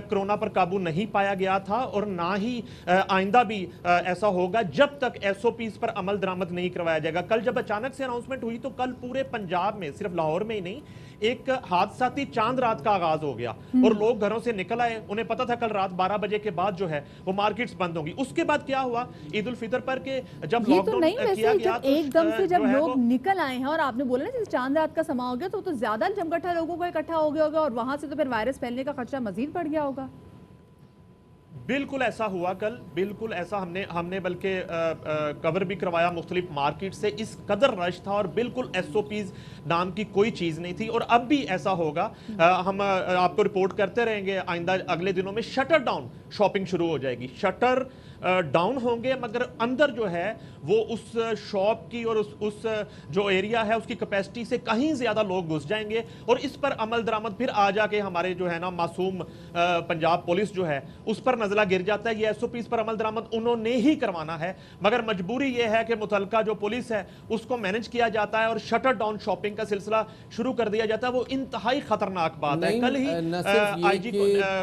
کرونا پر قابو نہیں پایا گیا تھا اور نہ ہی آئندہ بھی ایسا ہوگا جب تک SOPs پر عمل درآمد نہیں کروایا جائے گا. کل جب اچانک سے اناؤنسمنٹ ہوئی تو کل پورے پنجاب میں, صرف لاہور میں ہی نہیں, ایک حادثاتی چاند رات کا آغاز ہو گیا اور لوگ گھروں سے نکل آئے. انہیں پتا تھا کل رات 12 بجے کے بعد جو ہے وہ مارکیٹس بند ہوں گی. اس کے بعد کیا ہوا عید الفطر پر کہ جب لاک ڈاؤن کیا گیا تو ایک دم سے جب لوگ نکل آئے ہیں اور آپ نے بولا نا جیسے چاند رات کا سما ہو گیا تو زیادہ جمگٹھا لوگوں کو اکٹھا ہو گیا ہوگا اور وہاں سے تو پھر وائرس پھیلنے کا خدشہ مزید بڑھ گیا ہوگا. بالکل ایسا ہوا کل, بالکل ایسا ہم نے بلکہ کور بھی کروایا مختلف مارکیٹ سے. اس قدر رش تھا اور بالکل SOPs نام کی کوئی چیز نہیں تھی اور اب بھی ایسا ہوگا. ہم آپ کو رپورٹ کرتے رہیں گے آئندہ اگلے دنوں میں. شٹر ڈاؤن شاپنگ شروع ہو جائے گی, شٹر ڈاؤن ہوں گے مگر اندر جو ہے وہ اس شاپ کی اور اس جو ایریا ہے اس کی کیپیسٹی سے کہیں زیادہ لوگ گھس جائیں گے اور اس پر عمل درآمد پھر آ جا کے ہمارے جو ہے نا معصوم پنجاب پولیس جو ہے اس پر نزلہ گر جاتا ہے. یہ SOPs پر عمل درآمد انہوں نے ہی کروانا ہے مگر مجبوری یہ ہے کہ متعلقہ جو پولیس ہے اس کو مینج کیا جاتا ہے اور شٹر ڈاؤن شاپنگ کا سلسلہ شروع کر دیا جاتا ہے. وہ انتہائی خطرناک بات ہے. کل ہی IG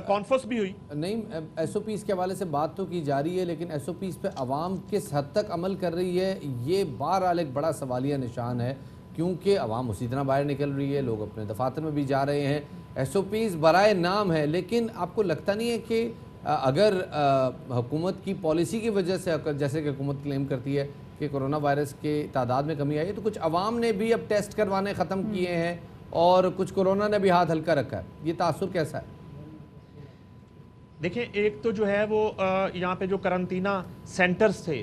کانفرنس بھی ہوئی. نہیں, SOPs کے حوالے سے بات تو کی جا رہی ہے لیکن SOPs پہ عوام کس حد تک عمل کر رہی ہے یہ بہرحال ایک بڑا سوالیہ نشان ہے کیونکہ عوام اسی طرح باہر نکل رہی ہے, لوگ اپنے دفاتر میں بھی جا رہے ہیں. SOPs برائے نام ہے لیکن آپ کو لگتا نہیں ہے کہ اگر حکومت کی پالیسی کی وجہ سے, جیسے کہ حکومت کلیم کرتی ہے کہ کرونا وائرس کے تعداد میں کمی آئی ہے تو کچھ عوام نے بھی اب ٹیسٹ کروانے ختم کیے ہیں اور کچھ کورونا نے بھی ہاتھ ہلکا رکھا ہے, یہ تاثر کیسا ہے؟ دیکھیں, ایک تو جو ہے وہ یہاں پہ جو کرنٹینہ سینٹرز تھے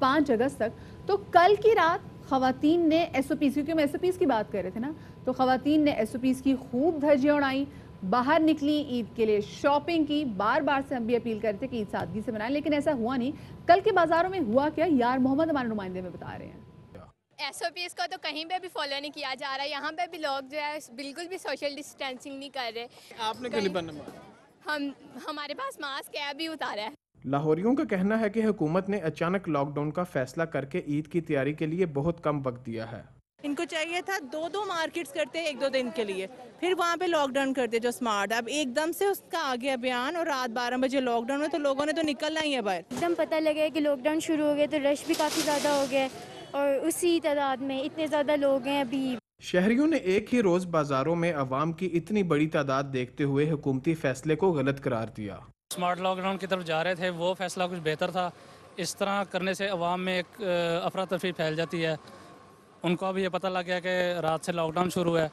5 اگست تک. تو کل کی رات خواتین نے ایس او پیز، کیونکہ ہم ایس او پیز کی بات کر رہے تھے نا، تو خواتین نے ایس او پیز کی خوب دھجیاں اڑائیں، باہر نکلی، عید کے لیے شاپنگ کی. بار بار سے ہم بھی اپیل کرتے کہ عید سادگی سے منائیں، لیکن ایسا ہوا نہیں. کل کے بازاروں میں ہوا کیا، یار محمد ہمارے نمائندے میں بتا رہے ہیں. ایس او پیز کو تو کہیں پہ بھی فالو نہیں کیا جا رہا ہے. یہاں پہ بھی لوگ جو ہے بالکل بھی سوشل ڈسٹینسنگ نہیں کر رہے. آپ نے کیوں نہیں بننا؟ ہمارے پاس ماسک ہے ابھی اتارا ہے. لاہوریوں کا کہنا ہے کہ حکومت نے اچانک لاک ڈاؤن کا فیصلہ کر کے عید کی تیاری کے لیے بہت کم وقت دیا ہے. ان کو چاہیے تھا 2 مارکیٹس کرتے 1-2 دن کے لیے، پھر وہاں پہ لاک ڈاؤن کرتے جو سمارٹ. اب ایک دم سے اس کا آ گیا بیان اور رات 12 بجے لاک ڈاؤن ہے، تو لوگوں نے تو نکلنا ہی ہے باہر. ایک دم پتہ لگا ہے کہ لاک ڈاؤن شروع ہو گیا تو رش بھی کافی زیادہ ہو گیا اور اسی تعداد میں اتنے زیادہ لوگ ہیں ابھی. شہریوں نے ایک ہی روز بازاروں میں عوام کی اتنی بڑی تعداد دیکھتے ہوئے حکومتی فیصلے کو غلط قرار دیا. سمارٹ لاک ڈاؤن کی طرف جا رہے تھے، وہ فیصلہ کچھ بہتر تھا. اس طرح کرنے سے عوام میں ایک افراتفری پھیل جاتی ہے. ان کو اب یہ پتہ لگ گیا کہ رات سے لاک ڈاؤن شروع ہے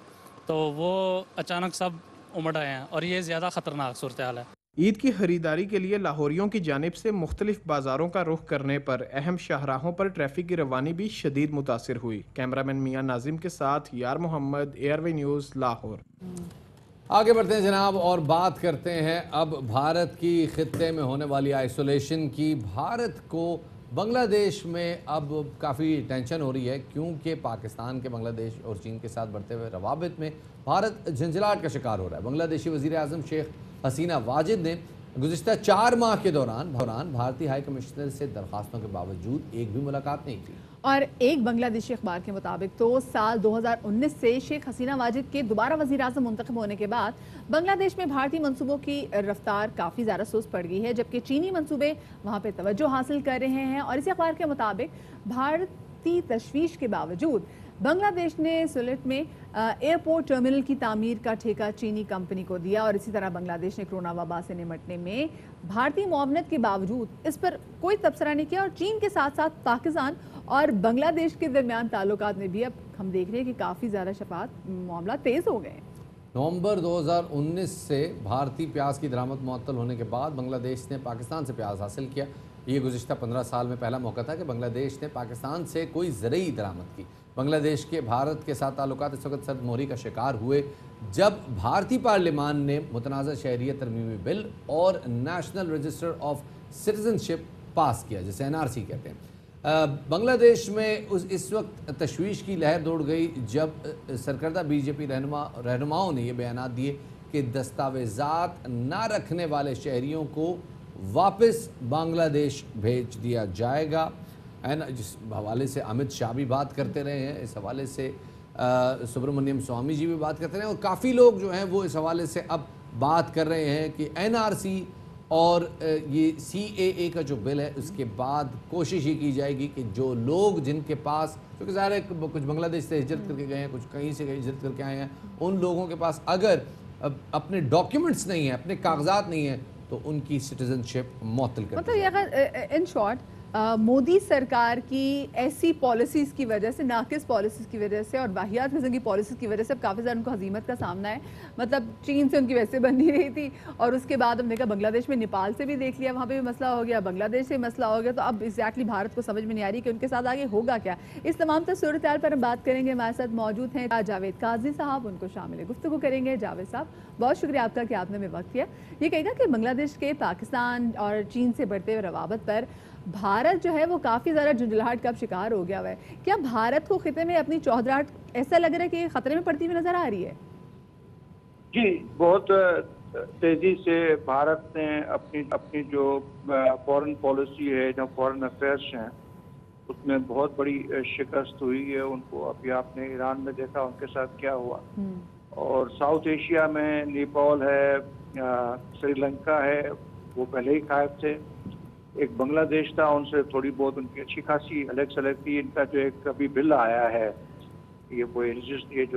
تو وہ اچانک سب امڑ آئے ہیں اور یہ زیادہ خطرناک صورتحال ہے. عید کی خریداری کے لیے لاہوریوں کی جانب سے مختلف بازاروں کا رخ کرنے پر اہم شاہراہوں پر ٹریفک کی روانی بھی شدید متاثر ہوئی. کیمرامین میاں ناظم کے ساتھ یار محمد، ایئر وے نیوز، لاہور. آگے بڑھتے ہیں جناب اور بات کرتے ہیں اب بھارت کی خطے میں ہونے والی آئسولیشن کی. بھارت کو بنگلہ دیش میں اب کافی ٹینشن ہو رہی ہے کیونکہ پاکستان کے بنگلہ دیش اور چین کے ساتھ بڑھتے ہوئے روابط میں بھارت جھنجھلاہٹ کا شکار ہو رہا ہے. بنگلہ دیشی وزیر اعظم شیخ حسینہ واجد نے گزشتہ 4 ماہ کے دوران بھارتی ہائی کمشنر سے درخواستوں کے باوجود ایک بھی ملاقات نہیں کی. اور ایک بنگلہ دیشی اخبار کے مطابق تو سال 2019 سے شیخ حسینہ واجد کے دوبارہ وزیر اعظم منتخب ہونے کے بعد بنگلہ دیش میں بھارتی منصوبوں کی رفتار کافی زیادہ سست پڑ گئی ہے، جبکہ چینی منصوبے وہاں پہ توجہ حاصل کر رہے ہیں. اور اسی اخبار کے مطابق بھارتی تشویش کے باوجود بنگلہ دیش نے سلیٹ میں ایئرپورٹ ٹرمینل کی تعمیر کا ٹھیکہ چینی کمپنی کو دیا. اور اسی طرح بنگلہ دیش نے کرونا وبا سے نمٹنے میں بھارتی معاونت کے باوجود اس پر کوئی تبصرہ نہیں کیا. اور چین کے ساتھ ساتھ پاکستان اور بنگلہ دیش کے درمیان تعلقات میں بھی اب ہم دیکھ رہے ہیں کہ کافی زیادہ شفاف معاملات تیز ہو گئے ہیں. نومبر 2019 سے بھارتی پیاز کی درآمد معطل ہونے کے بعد بنگلہ دیش نے پاکستان سے پیاز حاصل کیا. یہ گزشتہ 15 سال میں پہلا موقع تھا کہ بنگلہ دیش نے پاکستان سے کوئی زرعی درآمد کی. بنگلہ دیش کے بھارت کے ساتھ تعلقات اس وقت سرد مہری کا شکار ہوئے جب بھارتی پارلیمان نے متنازع شہریت ترمیمی بل اور نیشنل رجسٹر آف سٹیزن شپ پاس کیا جسے NRC کہتے ہیں. بنگلہ دیش میں اس وقت تشویش کی لہر دوڑ گئی جب سرکردہ BJP رہنماؤں نے یہ بیانات دیے کہ دستاویزات نہ رکھنے والے شہریوں کو واپس بنگلہ دیش بھیج دیا جائے گا. جس حوالے سے امت شاہ بھی بات کرتے رہے ہیں، اس حوالے سے سبرمنیم سوامی جی بھی بات کرتے رہے ہیں، اور کافی لوگ جو ہیں وہ اس حوالے سے اب بات کر رہے ہیں کہ NRC اور یہ CAA کا جو بل ہے اس کے بعد کوشش یہ کی جائے گی کہ جو لوگ جن کے پاس، کیونکہ ظاہر ہے کچھ بنگلہ دیش سے ہجرت کر کے گئے ہیں، کچھ کہیں سے ہجرت کر کے آئے ہیں، ان لوگوں کے پاس اگر اپنے ڈاکیومنٹس نہیں ہیں، اپنے کاغذات نہیں ہیں تو ان کی سٹیزن شپ معطل کر دی جائے گی. مطلب ان شارٹ مودی سرکار کی ایسی پالیسیز کی وجہ سے، ناقص پالیسیز کی وجہ سے اور واحد قسم کی پالیسیز کی وجہ سے اب کافی زیادہ ان کو ہزیمت کا سامنا ہے. مطلب چین سے ان کی ویسے بن نہیں رہی تھی اور اس کے بعد ہم نے کہا بنگلہ دیش میں، نیپال سے بھی دیکھ لیا، وہاں پہ بھی مسئلہ ہو گیا، بنگلہ دیش سے مسئلہ ہو گیا. تو اب ایگزیکٹلی بھارت کو سمجھ میں نہیں آ رہی کہ ان کے ساتھ آگے ہوگا کیا. اس تمام صورتحال پر ہم بات کریں گے. ہمارے ساتھ موجود ہیں جاوید قاضی صاحب، ان کو شامل گفتگو کریں گے. جاوید صاحب بہت شکریہ آپ کا کہ آپ نے ہمیں وقت کیا. یہ کہے گا کہ بنگلہ دیش کے پاکستان اور چین سے بڑھتے ہوئے روابط پر بھارت جو ہے وہ کافی زیادہ جھنجھلاہٹ کا شکار ہو گیا ہوا ہے. کیا بھارت کو خطے میں اپنی چوہدراہٹ ایسا لگ رہا ہے کہ خطرے میں پڑتی ہوئی نظر آ رہی ہے؟ جی، بہت تیزی سے بھارت نے اپنی جو فورن پالیسی ہے، جو فورن افیئرس ہیں، اس میں بہت بڑی شکست ہوئی ہے ان کو. ابھی آپ نے ایران میں دیکھا ان کے ساتھ کیا ہوا، اور ساؤتھ ایشیا میں نیپال ہے، سری لنکا ہے، وہ پہلے ہی قائب تھے. ایک بنگلہ دیش تھا، ان سے تھوڑی بہت ان کی اچھی خاصی الگ سلگ تھی. ان کا جو ایک ابھی بل آیا ہے، یہ وہ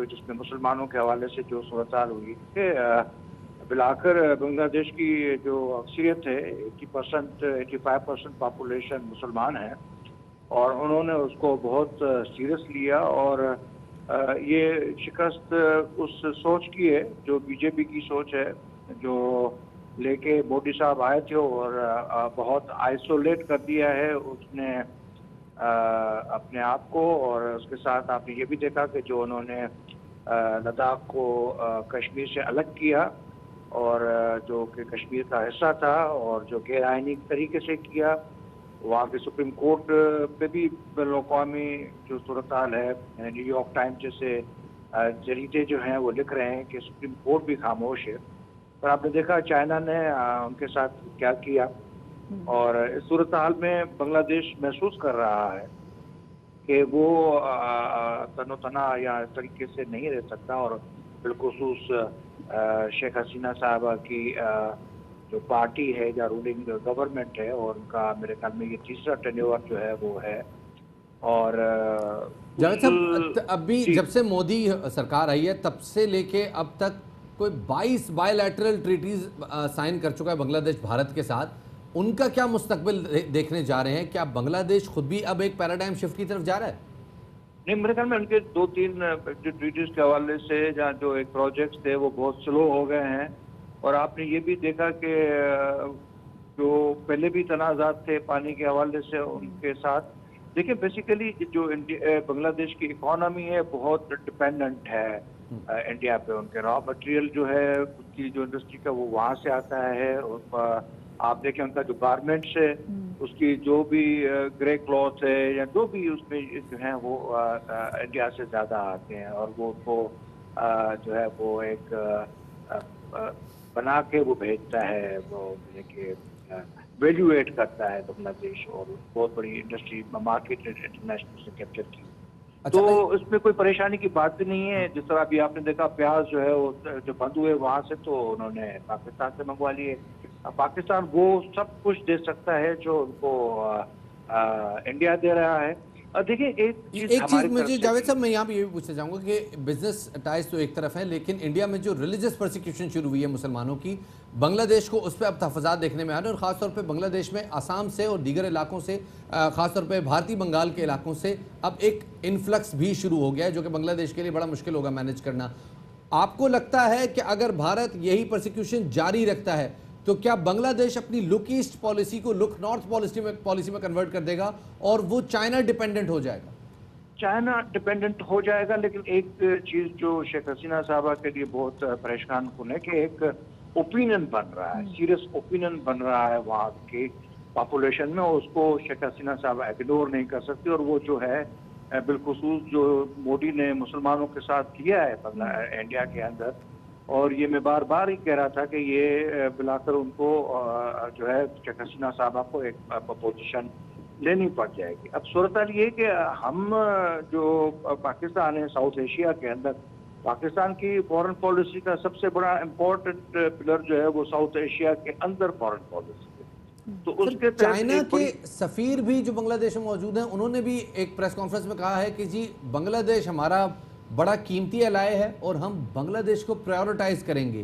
جس میں مسلمانوں کے حوالے سے جو صورتحال ہوئی کہ بالآخر بنگلہ دیش کی جو اکثریت ہے 85% پاپولیشن مسلمان ہے، اور انہوں نے اس کو بہت سیریس لیا اور یہ شکست اس سوچ کی ہے جو بی جے پی کی سوچ ہے، جو لے کے مودی صاحب آئے تھے اور بہت آئسولیٹ کر دیا ہے اس نے اپنے آپ کو، اور اس کے ساتھ آپ نے یہ بھی دیکھا کہ جو انہوں نے لداخ کو کشمیر سے الگ کیا، اور جو کہ کشمیر کا حصہ تھا اور جو غیر آئینی طریقے سے کیا، وہاں کے سپریم کورٹ پہ بھی بین الاقوامی جو صورتحال ہے، نیو یارک ٹائمز جیسے جریدے جو ہیں وہ لکھ رہے ہیں کہ سپریم کورٹ بھی خاموش ہے. پر آپ نے دیکھا چائنا نے ان کے ساتھ کیا کیا، اور اس صورتحال میں بنگلہ دیش محسوس کر رہا ہے کہ وہ تن و تنہا یا اس طریقے سے نہیں رہ سکتا، اور بالخصوص شیخ حسینہ صاحبہ کی جو پارٹی ہے یا رولنگ گورنمنٹ ہے، اور ان کا میرے خیال میں یہ تیسرا ٹینیور جو ہے وہ ہے. اور جاوید صاحب ابھی جب سے مودی سرکار آئی ہے تب سے لے کے اب تک کوئی 22 بائی لیٹرل ٹریٹیز سائن کر چکا ہے بنگلہ دیش بھارت کے ساتھ. ان کا کیا مستقبل دیکھنے جا رہے ہیں؟ کیا بنگلہ دیش خود بھی اب ایک پیراڈائم شفٹ کی طرف جا رہا ہے؟ نہیں، میرے خیال میں ان کے 2-3 جو ٹریٹیز کے حوالے سے جہاں جو ایک پروجیکٹس تھے وہ بہت سلو ہو گئے ہیں. اور آپ نے یہ بھی دیکھا کہ جو پہلے بھی تنازعات تھے پانی کے حوالے سے ان کے ساتھ. دیکھیں بیسیکلی جو بنگلہ دیش کی اکانومی ہے بہت ڈپینڈنٹ ہے انڈیا پہ. ان کے را مٹیریل جو ہے اس کی جو انڈسٹری کا وہ وہاں سے آتا ہے. آپ دیکھیں ان کا جو گارمنٹس ہے اس کی جو بھی گرے کلوتھ ہے یا جو بھی اس میں جو ہیں وہ انڈیا سے زیادہ آتے ہیں، اور وہ جو ہے وہ ایک بنا کے وہ بھیجتا ہے، وہ کہ ویلیویٹ کرتا ہے بنگلہ دیش، اور بہت بڑی انڈسٹری مارکیٹ انٹرنیشنل سے کیپچر کی. تو اس میں کوئی پریشانی کی بات بھی نہیں ہے. جس طرح ابھی آپ نے دیکھا پیاز جو ہے وہ جو بند ہوئے وہاں سے تو انہوں نے پاکستان سے منگوا لیے. پاکستان وہ سب کچھ دے سکتا ہے جو ان کو انڈیا دے رہا ہے. دیکھیں ایک چیز مجھے جاوید صاحب میں یہاں پہ یہ بھی پوچھنا چاہوں گا کہ بزنس ٹائز تو ایک طرف ہے، لیکن انڈیا میں جو ریلیجس پرسیکیوشن شروع ہوئی ہے مسلمانوں کی، بنگلہ دیش کو اس پہ اب تحفظات دیکھنے میں آ رہے ہیں، اور خاص طور پہ بنگلہ دیش میں آسام سے اور دیگر علاقوں سے، خاص طور پہ بھارتی بنگال کے علاقوں سے اب ایک انفلکس بھی شروع ہو گیا ہے جو کہ بنگلہ دیش کے لیے بڑا مشکل ہوگا مینیج کرنا. آپ کو لگتا ہے کہ اگر بھارت یہی پرسیکیوشن جاری رکھتا ہے تو کیا بنگلہ دیش اپنی لک ایسٹ پالیسی کو لک نارتھ پالیسی میں کنورٹ کر دے گا اور وہ چائنا ڈیپینڈنٹ ہو جائے گا؟ چائنا ڈیپینڈنٹ ہو جائے گا، لیکن ایک چیز جو شیخ حسینہ صاحبہ کے لیے بہت پریشان کن ہے کہ ایک اوپینین بن رہا ہے، سیریس اوپینین بن رہا ہے وہاں کی پاپولیشن میں، اور اس کو شیخ حسینہ صاحبہ اگنور نہیں کر سکتی. اور وہ جو ہے بالخصوص جو مودی نے مسلمانوں کے ساتھ کیا ہے انڈیا کے اندر، اور یہ میں بار بار ہی کہہ رہا تھا کہ یہ بلا کر ان کو جو ہے شیخ حسینہ صاحبہ کو ایک پوزیشن لینی پڑ جائے گی. اب صورتحال یہ کہ ہم جو پاکستان ہے ساؤتھ ایشیا کے اندر، پاکستان کی فورن پالیسی کا سب سے بڑا امپورٹنٹ پلر جو ہے وہ ساؤتھ ایشیا کے اندر فورن پالیسی ہے. تو اس کے چائنا کے سفیر بھی جو بنگلہ دیش میں موجود ہیں انہوں نے بھی ایک پریس کانفرنس میں کہا ہے کہ جی بنگلہ دیش ہمارا بڑا قیمتی الائے ہے اور ہم بنگلہ دیش کو پرائیورٹائز کریں گے.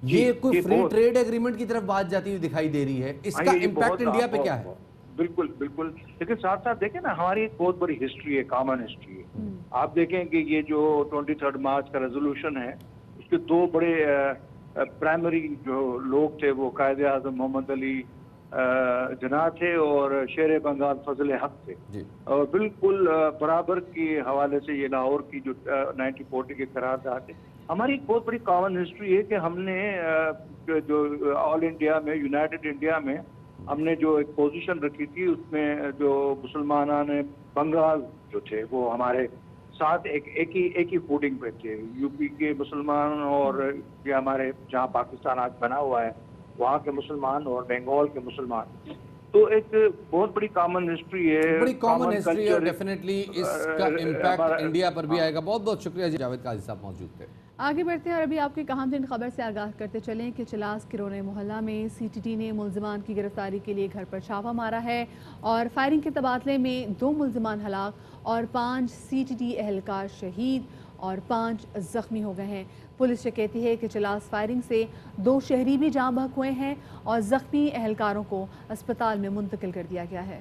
یہ کوئی فری ٹریڈ ایگریمنٹ کی طرف بات جاتی ہوئی دکھائی دے رہی ہے، اس کا امپیکٹ انڈیا پہ کیا ہے؟ بالکل بالکل، لیکن ساتھ ساتھ دیکھیں نا ہماری ایک بہت بڑی ہسٹری ہے، کامن ہسٹری ہے. آپ دیکھیں کہ یہ جو 23 مارچ کا ریزولوشن ہے اس کے دو بڑے پرائمری جو لوگ تھے وہ قائد اعظم محمد علی جناح تھے اور شیر بنگال فضل حق تھے. اور بالکل برابر کے حوالے سے یہ لاہور کی جو 1940 کے قرارداد ہے. ہماری ایک بہت بڑی کامن ہسٹری ہے کہ ہم نے جو آل انڈیا میں یونائٹڈ انڈیا میں ہم نے جو ایک پوزیشن رکھی تھی اس میں جو مسلمانان بنگال جو تھے وہ ہمارے ساتھ ایک ہی فوٹنگ پہ تھے. یو پی کے مسلمان اور یہ ہمارے جہاں پاکستان آج بنا ہوا ہے وہاں کے مسلمان اور بنگال کے مسلمان. تو ایک بہت بڑی کامن ہسٹری ہے، بڑی کامن ہسٹری ہے، اور ڈیفینیٹلی اس کا امپیکٹ انڈیا پر بھی آئے گا. بہت بہت شکریہ جی جاوید قاضی صاحب موجود تھے. آگے بڑھتے ہیں اور ابھی آپ کی اہم ترین خبر سے آگاہ کرتے چلیں کہ چلاس کرونِ محلہ میں سی ٹی ٹی نے ملزمان کی گرفتاری کے لیے گھر پر چھاپہ مارا ہے اور فائرنگ کے تبادلے میں 2 ملزمان ہلاک اور 5 سی ٹی ٹی اہلکار شہید اور 5 زخمی ہو گئے ہیں. پولیس یہ کہتی ہے کہ چلاس فائرنگ سے 2 شہری بھی جاں بحق ہوئے ہیں اور زخمی اہلکاروں کو اسپتال میں منتقل کر دیا گیا ہے.